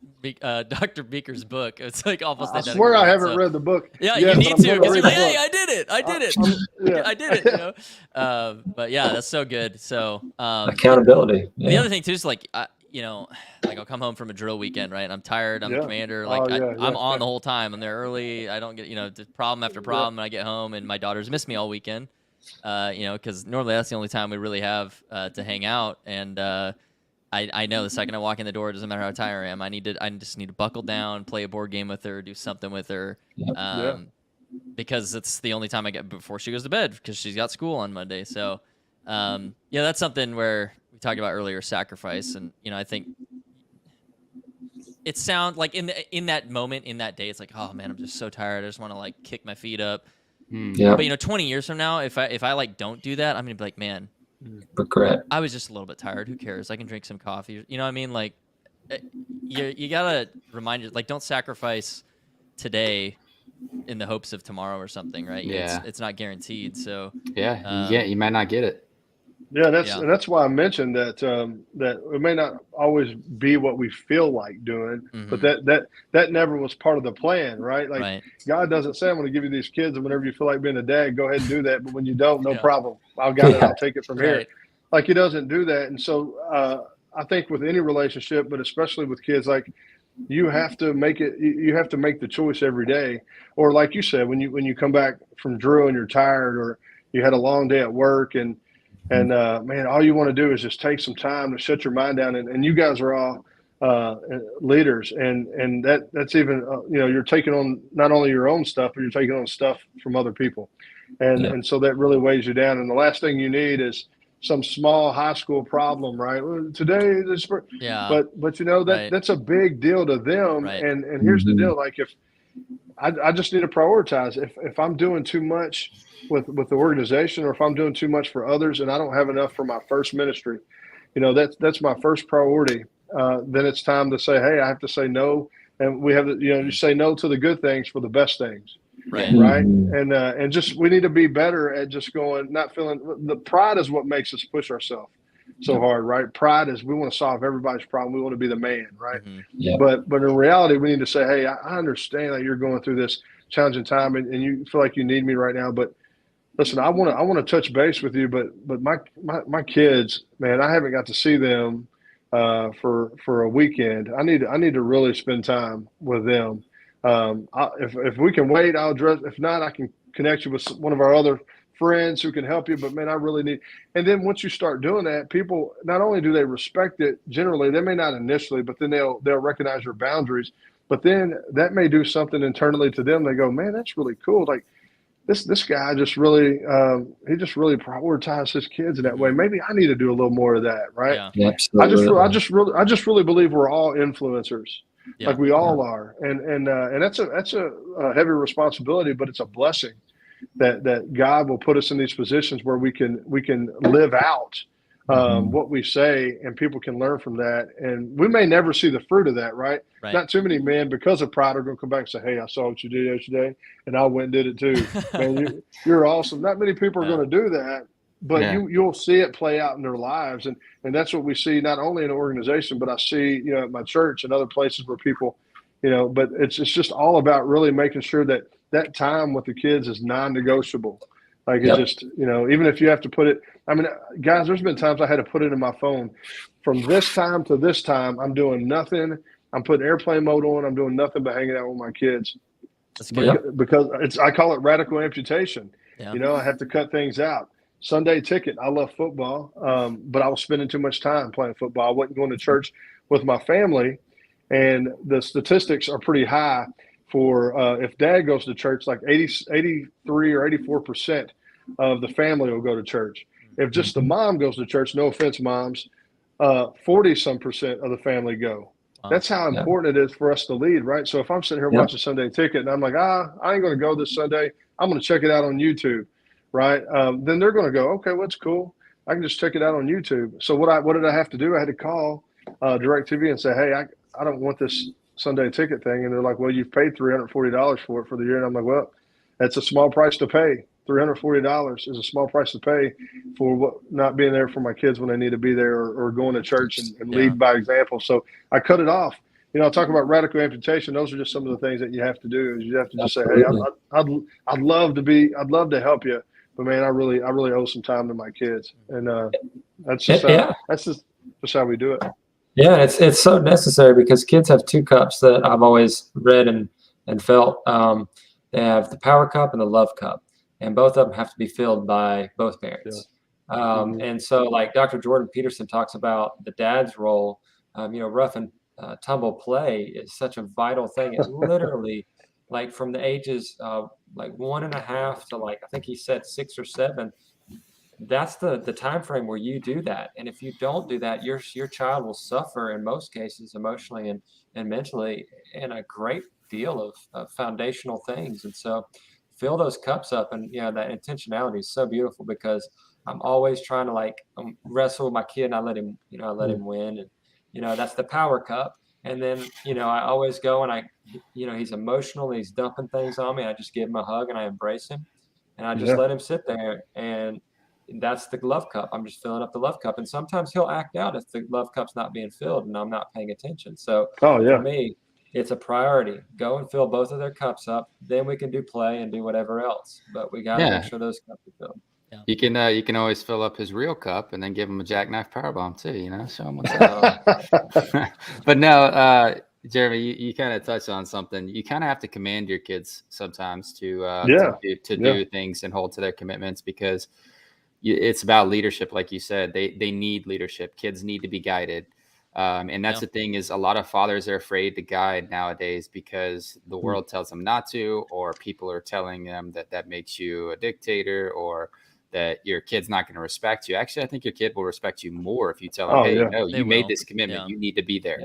Speaker 2: Dr. Beaker's book. It's like almost identical.
Speaker 5: I swear I haven't read the book.
Speaker 2: Yeah, you need to, because you're like, hey, I did it. I did it. You know? But yeah, that's so good. So
Speaker 3: accountability.
Speaker 2: The other thing too is like, like I'll come home from a drill weekend, right? And I'm tired. I'm the commander. Like I'm on the whole time. I'm there early. I don't get, problem after problem. And I get home and my daughters miss me all weekend. Because normally that's the only time we really have to hang out. And I know the second I walk in the door, it doesn't matter how tired I am. I just need to buckle down, play a board game with her, do something with her. Because it's the only time I get before she goes to bed because she's got school on Monday. So, that's something where we talked about earlier, sacrifice. And, I think it sounds like in that moment, in that day, it's like, oh man, I'm just so tired. I just want to like kick my feet up. But 20 years from now, if I like don't do that, I'm gonna be like, man,
Speaker 3: regret.
Speaker 2: I was just a little bit tired. Who cares? I can drink some coffee. You know what I mean? Like, you gotta remind you, like, don't sacrifice today in the hopes of tomorrow or something, right? It's not guaranteed. So
Speaker 4: you might not get it.
Speaker 5: Yeah, that's why I mentioned that that it may not always be what we feel like doing, but that never was part of the plan, right? Like God doesn't say, I'm going to give you these kids, and whenever you feel like being a dad, go ahead and do that. But when you don't, no problem. I've got it. I'll take it from here. Like He doesn't do that. And so I think with any relationship, but especially with kids, like you have to make it. You have to make the choice every day, or like you said, when you come back from drill and you're tired, or you had a long day at work, and man, all you want to do is just take some time to shut your mind down. And you guys are all leaders, and that's even you're taking on not only your own stuff, but you're taking on stuff from other people, and so that really weighs you down. And the last thing you need is some small high school problem, right? Well, today, but that's a big deal to them. And here's the deal: like if I just need to prioritize. If I'm doing too much with the organization, or if I'm doing too much for others and I don't have enough for my first ministry, that's my first priority. Then it's time to say, hey, I have to say no. And we have to, you say no to the good things for the best things. Right. And just, we need to be better at just not feeling the pride is what makes us push ourselves so hard, right? Pride is, we want to solve everybody's problem. We want to be the man, right? But in reality, we need to say, hey, I understand that you're going through this challenging time and you feel like you need me right now, but listen, I want to touch base with you, but my kids, man, I haven't got to see them for a weekend. I need to really spend time with them. If we can wait, I'll address. If not, I can connect you with one of our other friends who can help you. But man, I really need. And then once you start doing that, people not only do they respect it generally, they may not initially, but then they'll recognize your boundaries. But then that may do something internally to them. They go, man, that's really cool. Like, this guy just really he just really prioritized his kids in that way. Maybe I need to do a little more of that, right?
Speaker 3: Yeah, absolutely.
Speaker 5: I just really believe we're all influencers, like we all are, and that's a heavy responsibility, but it's a blessing that God will put us in these positions where we can live out what we say, and people can learn from that. And we may never see the fruit of that, right? Not too many men, because of pride, are going to come back and say, hey, I saw what you did yesterday, and I went and did it too. Man, you're awesome. Not many people are going to do that, but you'll see it play out in their lives. And that's what we see, not only in an organization, but I see, at my church and other places where people, but it's just all about really making sure that time with the kids is non-negotiable. Like it's just, even if you have to put it, I mean, guys, there's been times I had to put it in my phone. From this time to this time, I'm doing nothing. I'm putting airplane mode on. I'm doing nothing but hanging out with my kids.
Speaker 2: That's good.
Speaker 5: Because I call it radical amputation. I have to cut things out. Sunday ticket. I love football, but I was spending too much time playing football. I wasn't going to church with my family, and the statistics are pretty high for if dad goes to church, like 83 or 84% of the family will go to church. If just the mom goes to church, no offense, moms, 40% of the family go. Wow. That's how important it is for us to lead, right? So if I'm sitting here watching Sunday ticket and I'm like, I ain't going to go this Sunday, I'm going to check it out on YouTube, right? Then they're going to go, okay, what's cool? I can just check it out on YouTube. So what did I have to do? I had to call DirecTV and say, hey, I don't want this Sunday ticket thing. And they're like, well, you've paid $340 for it for the year. And I'm like, well, that's a small price to pay. $340 is a small price to pay for not being there for my kids when they need to be there, or going to church and lead by example. So I cut it off. I talk about radical amputation. Those are just some of the things that you have to do. Is you have to just say, hey, I'd love to help you, but man, I really owe some time to my kids. And that's just how we do it.
Speaker 3: Yeah, it's so necessary because kids have two cups that I've always read and felt. They have the power cup and the love cup, and both of them have to be filled by both
Speaker 5: Yeah.
Speaker 3: parents. And so, like Dr. Jordan Peterson talks about the dad's role, rough and tumble play is such a vital thing. It literally, like from the ages like 1.5 to like I think he said 6 or 7, that's the time frame where you do that. And if you don't do that, your child will suffer in most cases emotionally and mentally in a great deal of foundational things. And so fill those cups up. And that intentionality is so beautiful because I'm always trying to like wrestle with my kid, and I let him win. And that's the power cup. And then I always go and he's emotional, he's dumping things on me, I just give him a hug and I embrace him, and I just let him sit there. And that's the love cup. I'm just filling up the love cup. And sometimes he'll act out if the love cup's not being filled and I'm not paying attention. So for me, it's a priority. Go and fill both of their cups up. Then we can do play and do whatever else. But we got to make sure those cups are filled.
Speaker 2: Yeah.
Speaker 4: You can always fill up his real cup and then give him a jackknife powerbomb too, show him what's up. But no, Jeremy, you kind of touched on something. You kind of have to command your kids sometimes to do things and hold to their commitments, because it's about leadership. Like you said, they need leadership. Kids need to be guided. And that's the thing, is a lot of fathers are afraid to guide nowadays because the world tells them not to, or people are telling them that makes you a dictator, or that your kid's not going to respect you. Actually, I think your kid will respect you more if you tell them, hey, no, you made this commitment. Yeah. You need to be there.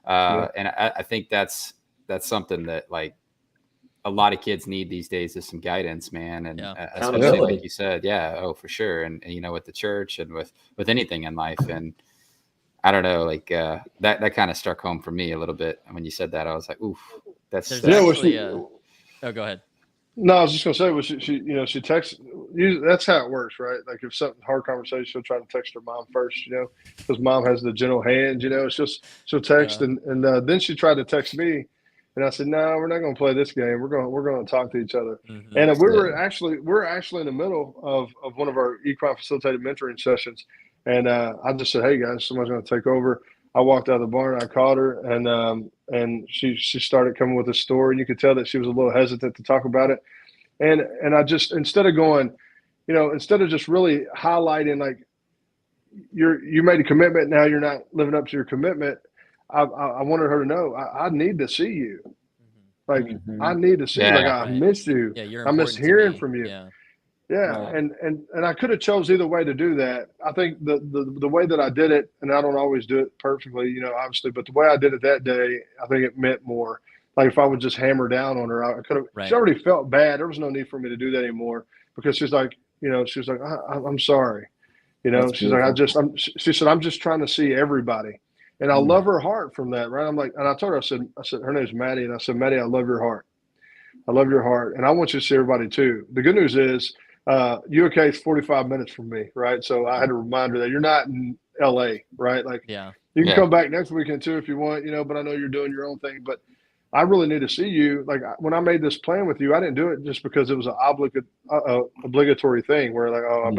Speaker 4: Yeah. And I think that's something that like a lot of kids need these days, is some guidance, man. And especially like you said, for sure. And with the church and with anything in life. And I don't know, like that kind of struck home for me a little bit. And when you said that, I was like, oof, that's
Speaker 2: actually oh, go ahead.
Speaker 5: No, I was just gonna say, she texts. That's how it works, right? Like if something hard conversation, she'll try to text her mom first, because mom has the gentle hand. She'll text, and then she tried to text me, and I said, no, we're not gonna play this game. We're gonna talk to each other. Mm-hmm. And we're actually in the middle of one of our Equine Facilitated Mentoring sessions, and I just said, hey guys, somebody's gonna take over. I walked out of the barn, I caught her, and she started coming with a story, and you could tell that she was a little hesitant to talk about it. And I just, instead of just really highlighting like you made a commitment, now you're not living up to your commitment, I wanted her to know I need to see you. Like I need to see you. Like I miss you.
Speaker 2: Yeah,
Speaker 5: I miss hearing from you.
Speaker 2: Yeah.
Speaker 5: Yeah, right. And I could have chose either way to do that. I think the way that I did it, and I don't always do it perfectly, obviously, but the way I did it that day, I think it meant more. Like if I would just hammer down on her, I could have. Right. She already felt bad. There was no need for me to do that anymore, because she's like, I'm sorry, she's like, she said, I'm just trying to see everybody, and I love her heart from that, right? I'm like, and I told her, I said, her name's Maddie, and I said, Maddie, I love your heart. I love your heart, and I want you to see everybody too. The good news is, UK is 45 minutes from me, right? So I had to remind her that you're not in LA, right? Like, you can come back next weekend too if you want, but I know you're doing your own thing. But I really need to see you. Like when I made this plan with you, I didn't do it just because it was an obligatory thing where like, I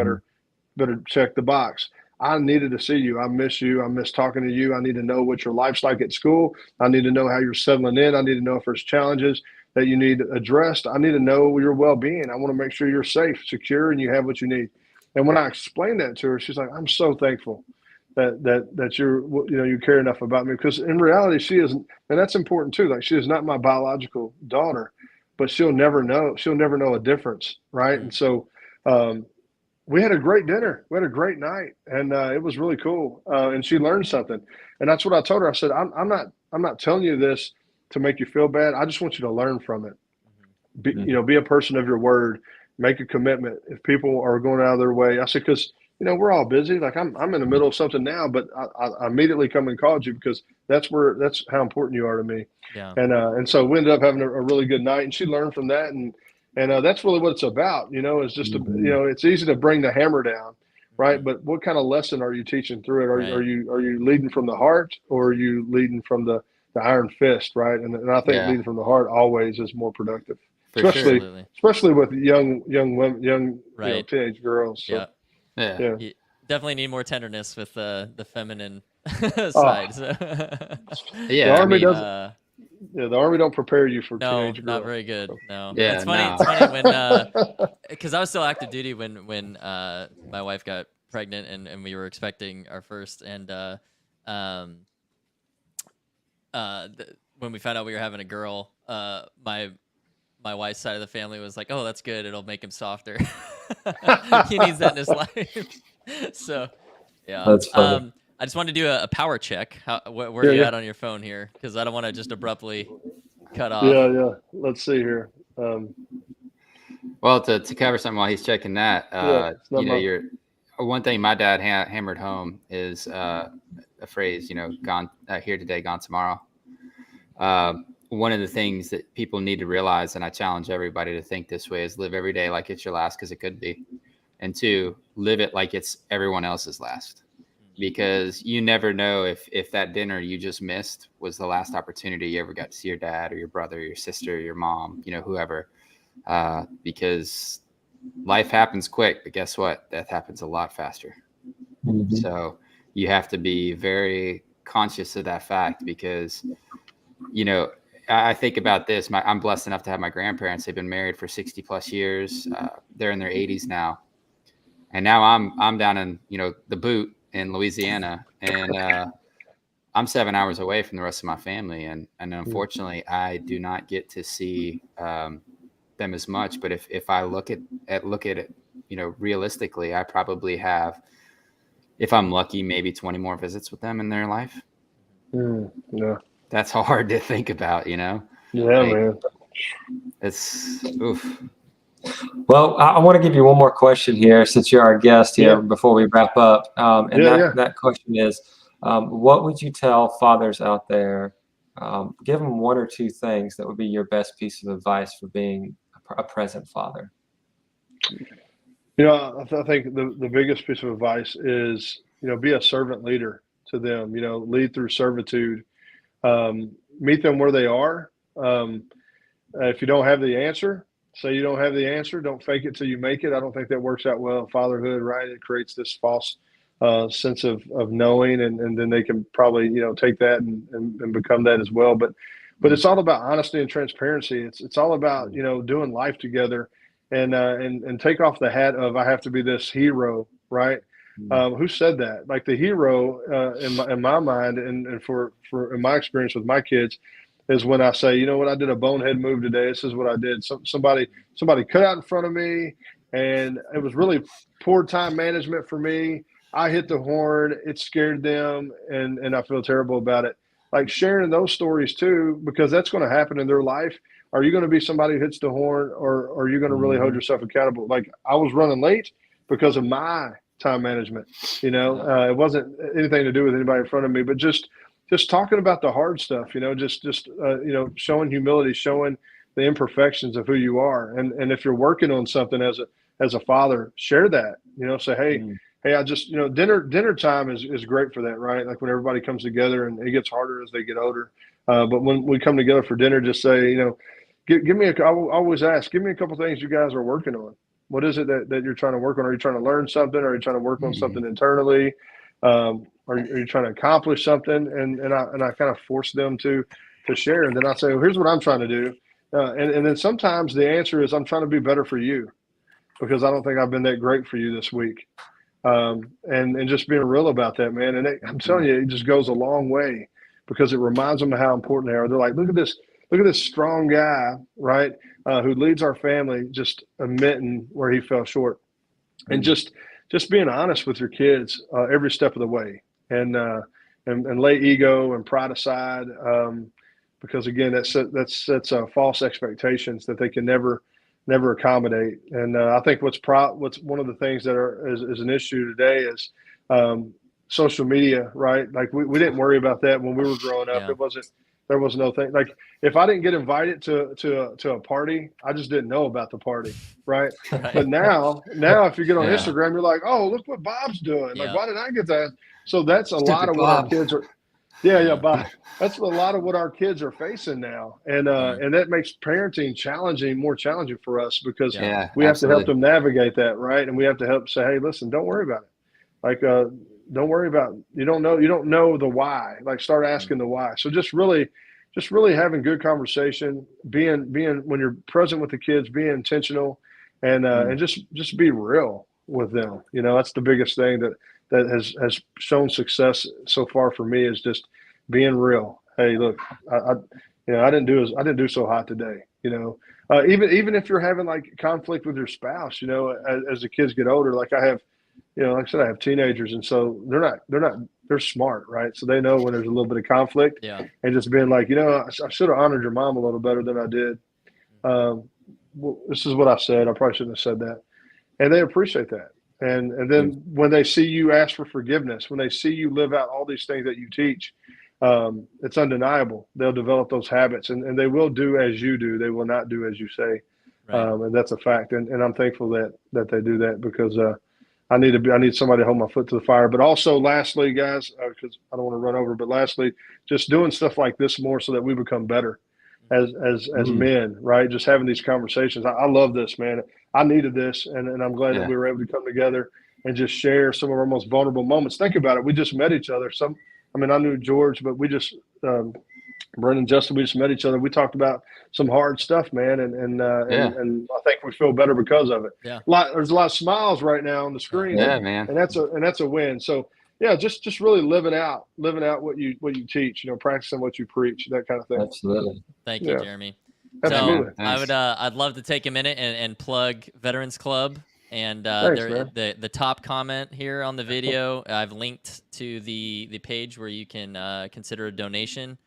Speaker 5: better check the box. I needed to see you. I miss you. I miss talking to you. I need to know what your life's like at school. I need to know how you're settling in. I need to know if there's challenges that you need addressed. I need to know your well-being. I want to make sure you're safe, secure, and you have what you need. And when I explained that to her, she's like, I'm so thankful that you care enough about me, because in reality, she isn't, and that's important too. Like she is not my biological daughter, but she'll never know a difference. Right. And so, we had a great dinner. We had a great night, and it was really cool. And she learned something, and that's what I told her. I said, I'm not telling you this to make you feel bad. I just want you to learn from it. Be a person of your word. Make a commitment. If people are going out of their way, I said, because we're all busy. Like I'm in the middle of something now, but I immediately come and called you because that's how important you are to me.
Speaker 2: Yeah.
Speaker 5: And so we ended up having a really good night, and she learned from that, and that's really what it's about. It's just it's easy to bring the hammer down, right? But what kind of lesson are you teaching through it? Are you leading from the heart, or are you leading from the iron fist, right? And I think leading from the heart always is more productive, especially with young women, teenage girls. So,
Speaker 2: You definitely need more tenderness with the feminine side. So.
Speaker 4: Yeah,
Speaker 5: the
Speaker 4: I
Speaker 5: Army
Speaker 4: mean,
Speaker 5: doesn't. Yeah, the Army don't prepare you for
Speaker 2: No,
Speaker 5: teenage
Speaker 2: not
Speaker 5: girls.
Speaker 2: very good. No.
Speaker 4: Yeah,
Speaker 2: It's funny.
Speaker 4: no.
Speaker 2: It's funny when because I was still active duty when my wife got pregnant and we were expecting our first, and when we found out we were having a girl, my wife's side of the family was like, "Oh, that's good. It'll make him softer. He needs that in his life." So, yeah.
Speaker 3: That's funny.
Speaker 2: I just wanted to do a power check. Where are you at on your phone here? Because I don't want to just abruptly cut off.
Speaker 5: Yeah. Let's see here.
Speaker 4: Well, to cover something while he's checking that,
Speaker 5: it's
Speaker 4: one thing my dad hammered home is a phrase, gone here today, gone tomorrow. One of the things that people need to realize, and I challenge everybody to think this way, is live every day like it's your last, because it could be. And 2, live it like it's everyone else's last, because you never know if that dinner you just missed was the last opportunity you ever got to see your dad or your brother or your sister or your mom, whoever, because life happens quick, but guess what? Death happens a lot faster. Mm-hmm. So you have to be very conscious of that fact, because, I think about this. I'm blessed enough to have my grandparents. They've been married for 60 plus years. They're in their 80s now. And now I'm down in, the boot in Louisiana, and I'm 7 hours away from the rest of my family. And unfortunately, I do not get to see them as much. But if I look at it, realistically, I probably have, if I'm lucky, maybe 20 more visits with them in their life.
Speaker 5: Yeah.
Speaker 4: That's hard to think about,
Speaker 5: Yeah, man.
Speaker 4: It's oof.
Speaker 3: Well, I want to give you one more question here, since you're our guest here, before we wrap up. That question is, what would you tell fathers out there? Give them 1 or 2 things that would be your best piece of advice for being a present father.
Speaker 5: I think the biggest piece of advice is, be a servant leader to them, lead through servitude, meet them where they are. If you don't have the answer, say you don't have the answer. Don't fake it till you make it. I don't think that works out well in fatherhood, right? It creates this false sense of knowing, and then they can probably, take that and become that as well. But it's all about honesty and transparency. It's all about, doing life together, and take off the hat of, I have to be this hero, right? Who said that? Like, the hero in my mind, and for in my experience with my kids, is when I say, you know what, I did a bonehead move today. This is what I did. Somebody cut out in front of me, and it was really poor time management for me. I hit the horn. It scared them, and I feel terrible about it. Like, sharing those stories too, because that's going to happen in their life. Are you going to be somebody who hits the horn, or are you going to really hold yourself accountable? Like, I was running late because of my time management. It wasn't anything to do with anybody in front of me, but just talking about the hard stuff, showing humility, showing the imperfections of who you are. And if you're working on something as a father, share that, say, hey, I just, dinner time is great for that, right? Like, when everybody comes together, and it gets harder as they get older. But when we come together for dinner, just say, give me I always ask, give me a couple things you guys are working on. What is it that you're trying to work on? Are you trying to learn something? Are you trying to work on something internally? Are you trying to accomplish something? And I kind of force them to share. And then I say, well, here's what I'm trying to do. And then sometimes the answer is, I'm trying to be better for you, because I don't think I've been that great for you this week. And just being real about that, man. And I'm telling you, it just goes a long way, because it reminds them of how important they are. They're like, look at this strong guy, right? Who leads our family, just admitting where he fell short, and just being honest with your kids every step of the way, and lay ego and pride aside, because again, that sets false expectations that they can never accommodate. And I think what's one of the things that is an issue today is social media, right? Like, we didn't worry about that when we were growing up.
Speaker 2: Yeah.
Speaker 5: There was no thing. Like, if I didn't get invited to a party, I just didn't know about the party, right? But now if you get on Instagram, you're like, oh, look what Bob's doing. Like, why did I get that? So that's a lot of what our kids are. Bob. That's a lot of what our kids are facing now, and that makes parenting more challenging for us, because we have to help them navigate that, right? And we have to help say, hey, listen, don't worry about it. Like, don't worry about, you don't know the why. Like, start asking the why. So just really having good conversation, being when you're present with the kids, being intentional, and just be real with them. That's the biggest thing that has shown success so far for me, is just being real. Hey, look, I didn't do so hot today. Even if you're having like conflict with your spouse, as the kids get older, like I have, like I said, I have teenagers, and so they're smart, right? So they know when there's a little bit of conflict, and just being like, I should have honored your mom a little better than I did. Well, this is what I said. I probably shouldn't have said that. And they appreciate that. And then when they see you ask for forgiveness, when they see you live out all these things that you teach, it's undeniable. They'll develop those habits, and they will do as you do. They will not do as you say. Right. And that's a fact. And I'm thankful that they do that, because I need somebody to hold my foot to the fire. But also, lastly, guys, because I don't want to run over, but lastly, just doing stuff like this more so that we become better as men, right? Just having these conversations. I love this, man. I needed this, and I'm glad that we were able to come together and just share some of our most vulnerable moments. Think about it. We just met each other. I knew George, but we just, Brendan, Justin, we just met each other. We talked about some hard stuff, man. And I think we feel better because of it. Yeah. There's a lot of smiles right now on the screen.
Speaker 4: Yeah, man.
Speaker 5: And that's a win. So yeah, just really living out what you teach, practicing what you preach, that kind of thing.
Speaker 3: Absolutely.
Speaker 2: Thank you, Jeremy.
Speaker 5: Absolutely.
Speaker 2: So I'd love to take a minute and plug Veterans Club. And
Speaker 5: Thanks,
Speaker 2: the top comment here on the video, I've linked to the page where you can consider a donation.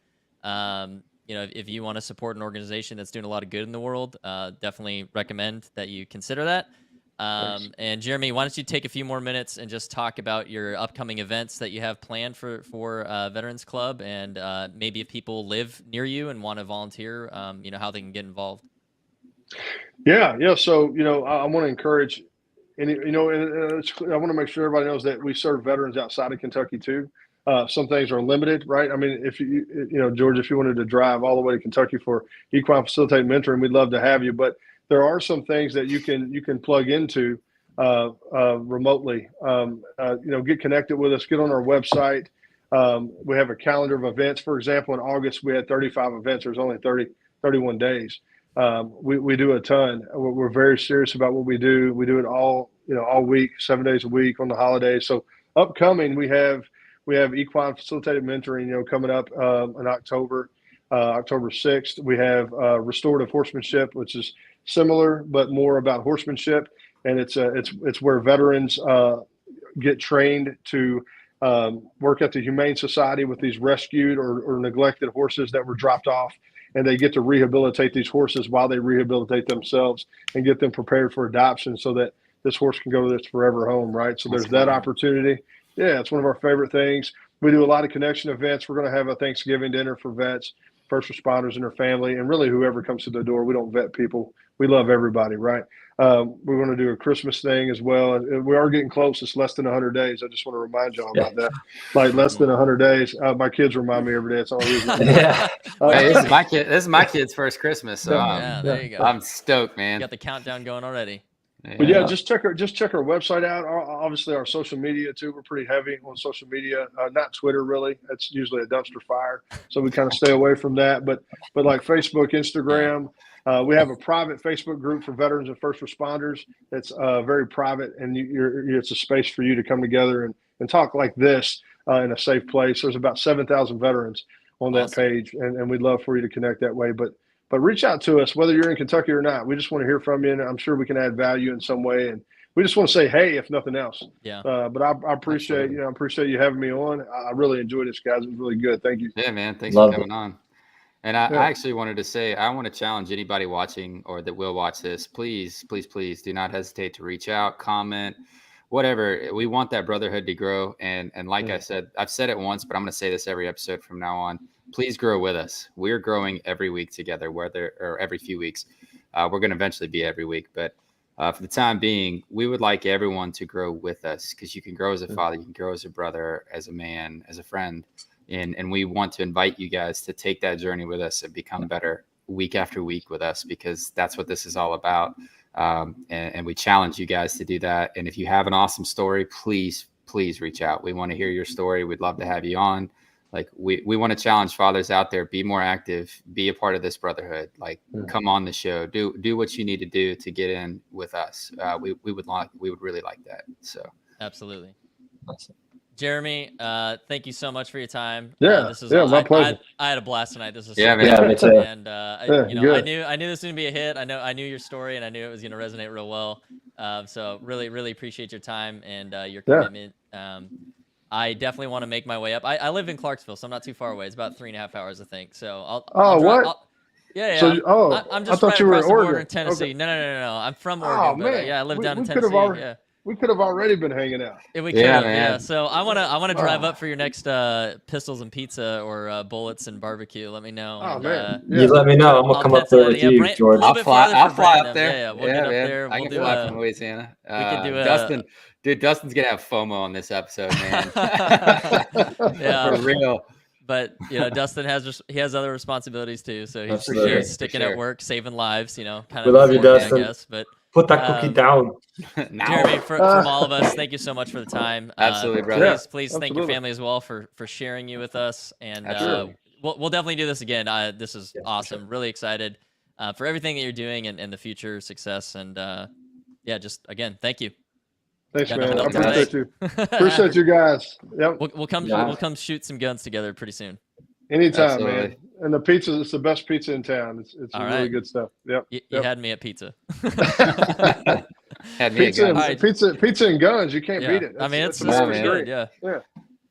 Speaker 2: If you want to support an organization that's doing a lot of good in the world, definitely recommend that you consider that. And Jeremy, why don't you take a few more minutes and just talk about your upcoming events that you have planned for Veterans Club, and maybe if people live near you and want to volunteer, how they can get involved.
Speaker 5: Yeah. So, I want to encourage, and I want to make sure everybody knows that we serve veterans outside of Kentucky too. Some things are limited, right? I mean, if George, if you wanted to drive all the way to Kentucky for Equine Facilitated Mentoring, we'd love to have you. But there are some things that you can plug into remotely. Get connected with us. Get on our website. We have a calendar of events. For example, in August, we had 35 events. There's only 31 days. We do a ton. We're very serious about what we do. We do it all week, 7 days a week on the holidays. So upcoming, we have Equine Facilitated Mentoring, coming up in October 6th. We have Restorative Horsemanship, which is similar but more about horsemanship, and it's where veterans get trained to work at the Humane Society with these rescued or neglected horses that were dropped off, and they get to rehabilitate these horses while they rehabilitate themselves and get them prepared for adoption, so that this horse can go to its forever home, right? So there's that opportunity. Yeah, it's one of our favorite things. We do a lot of connection events. We're going to have a Thanksgiving dinner for vets, first responders and their family, and really whoever comes to the door. We don't vet people. We love everybody, right? We're going to do a Christmas thing as well. We are getting close. It's less than 100 days. I just want to remind y'all about that. Like less than 100 days. My kids remind me every day. It's all reason.
Speaker 4: Hey, this is my kid's first Christmas. So
Speaker 2: there you go.
Speaker 4: I'm stoked, man.
Speaker 2: You got the countdown going already.
Speaker 5: But just check our website out. Obviously, our social media too. We're pretty heavy on social media. Not Twitter, really. That's usually a dumpster fire. So we kind of stay away from that. But like Facebook, Instagram. We have a private Facebook group for veterans and first responders. That's very private, and it's a space for you to come together and talk like this in a safe place. There's about 7,000 veterans on that page, and we'd love for you to connect that way. But reach out to us, whether you're in Kentucky or not. We just want to hear from you, and I'm sure we can add value in some way. And we just want to say, hey, if nothing else. Yeah. But I appreciate you having me on. I really enjoyed this, guys. It was really good. Thank you.
Speaker 4: Yeah, man. Thanks for coming on. And I actually wanted to say, I want to challenge anybody watching or that will watch this. Please, please, please do not hesitate to reach out, comment, whatever. We want that brotherhood to grow. And like I said, I've said it once, but I'm going to say this every episode from now on. Please grow with us. We're growing every week together, or every few weeks. We're going to eventually be every week. But for the time being, we would like everyone to grow with us, because you can grow as a father, you can grow as a brother, as a man, as a friend. And we want to invite you guys to take that journey with us and become better week after week with us, because that's what this is all about. And we challenge you guys to do that. And if you have an awesome story, please please reach out. We want to hear your story. We'd love to have you on. Like we want to challenge fathers out there, be more active, be a part of this brotherhood. Like come on the show, do what you need to do to get in with us. We would really like that. So
Speaker 2: absolutely. Jeremy, thank you so much for your time.
Speaker 5: Yeah,
Speaker 2: this is
Speaker 5: my pleasure.
Speaker 2: I had a blast tonight. This is
Speaker 4: man.
Speaker 3: Yeah, me too.
Speaker 2: And
Speaker 5: Yeah,
Speaker 2: you know,
Speaker 5: good.
Speaker 2: I knew this was gonna be a hit. I knew your story, and I knew it was gonna resonate real well. So really appreciate your time and your commitment. I definitely want to make my way up. I live in Clarksville, so I'm not too far away. It's about 3.5 hours, I think. So yeah.
Speaker 5: So
Speaker 2: I'm just
Speaker 5: I thought
Speaker 2: right
Speaker 5: you were
Speaker 2: across
Speaker 5: in
Speaker 2: the
Speaker 5: Oregon.
Speaker 2: border in Tennessee.
Speaker 5: Okay.
Speaker 2: No. I'm from
Speaker 5: Oh
Speaker 2: Oregon, but
Speaker 5: man,
Speaker 2: yeah, I live down in
Speaker 5: we could
Speaker 2: Tennessee.
Speaker 5: have
Speaker 2: Yeah.
Speaker 5: we could have already been hanging out.
Speaker 2: Yeah, we
Speaker 4: Yeah,
Speaker 2: could have,
Speaker 4: man.
Speaker 2: yeah. So I wanna drive up for your next pistols and pizza or bullets and barbecue. Let me know.
Speaker 5: Oh
Speaker 2: And,
Speaker 5: man,
Speaker 3: You let me know. I'm gonna
Speaker 2: I'll
Speaker 3: come up
Speaker 2: pencil
Speaker 3: there
Speaker 2: that
Speaker 3: with
Speaker 2: in.
Speaker 3: you,
Speaker 2: Yeah,
Speaker 3: George.
Speaker 2: a little bit farther
Speaker 4: I'll
Speaker 2: for
Speaker 4: fly
Speaker 2: Brandon.
Speaker 4: up there.
Speaker 2: Yeah, we'll get up
Speaker 4: man.
Speaker 2: there.
Speaker 4: I
Speaker 2: We'll
Speaker 4: can
Speaker 2: do
Speaker 4: fly from Louisiana.
Speaker 2: we could do
Speaker 4: Dustin. Dude, Dustin's gonna have FOMO on this episode, man.
Speaker 2: yeah,
Speaker 4: For real.
Speaker 2: but you know, Dustin has other responsibilities too, so he's for
Speaker 3: Absolutely.
Speaker 2: sure
Speaker 3: For
Speaker 2: sticking
Speaker 4: sure.
Speaker 2: at work, saving lives. You know, kind
Speaker 3: We
Speaker 2: of
Speaker 3: love you,
Speaker 2: important,
Speaker 3: Dustin.
Speaker 2: I guess. But
Speaker 3: Put that cookie down.
Speaker 4: Now.
Speaker 2: Jeremy, from all of us, thank you so much for the time.
Speaker 4: Absolutely, brother.
Speaker 2: Please thank your
Speaker 5: absolutely.
Speaker 2: family as well for sharing you with us. And
Speaker 4: Absolutely.
Speaker 2: we'll definitely do this again. This is awesome.
Speaker 3: sure.
Speaker 2: Really excited for everything that you're doing and the future success. And yeah, just again, thank you.
Speaker 5: Thanks,
Speaker 2: Got
Speaker 5: man. I
Speaker 2: nothing else to
Speaker 5: appreciate
Speaker 2: say.
Speaker 5: you. Appreciate you guys. Yep.
Speaker 2: We'll come shoot some guns together pretty soon.
Speaker 5: Anytime,
Speaker 4: Absolutely.
Speaker 5: man. And the pizza, it's the best pizza in town. It's
Speaker 2: All
Speaker 5: really
Speaker 2: right.
Speaker 5: good stuff. Yep.
Speaker 2: You had me at pizza.
Speaker 4: Had me
Speaker 5: Pizza,
Speaker 4: again.
Speaker 5: pizza and guns. You can't
Speaker 2: Yeah.
Speaker 5: beat it.
Speaker 2: I mean, it's
Speaker 4: amazing.
Speaker 2: pretty good. Yeah.
Speaker 5: Yeah.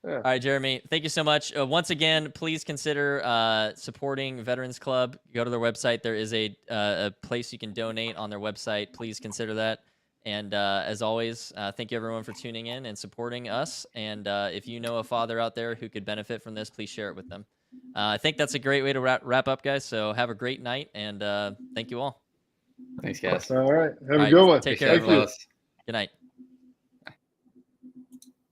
Speaker 2: All right, Jeremy, thank you so much. Once again, please consider supporting Veterans Club. Go to their website. There is a place you can donate on their website. Please consider that. And as always, thank you everyone for tuning in and supporting us. And if you know a father out there who could benefit from this, please share it with them. I think that's a great way to wrap up, guys. So have a great night, and thank you all.
Speaker 4: Thanks, guys.
Speaker 5: All right. Have
Speaker 2: All
Speaker 5: a
Speaker 2: right,
Speaker 5: good one.
Speaker 2: take care,
Speaker 5: Thank
Speaker 2: everyone.
Speaker 5: you.
Speaker 2: Good night.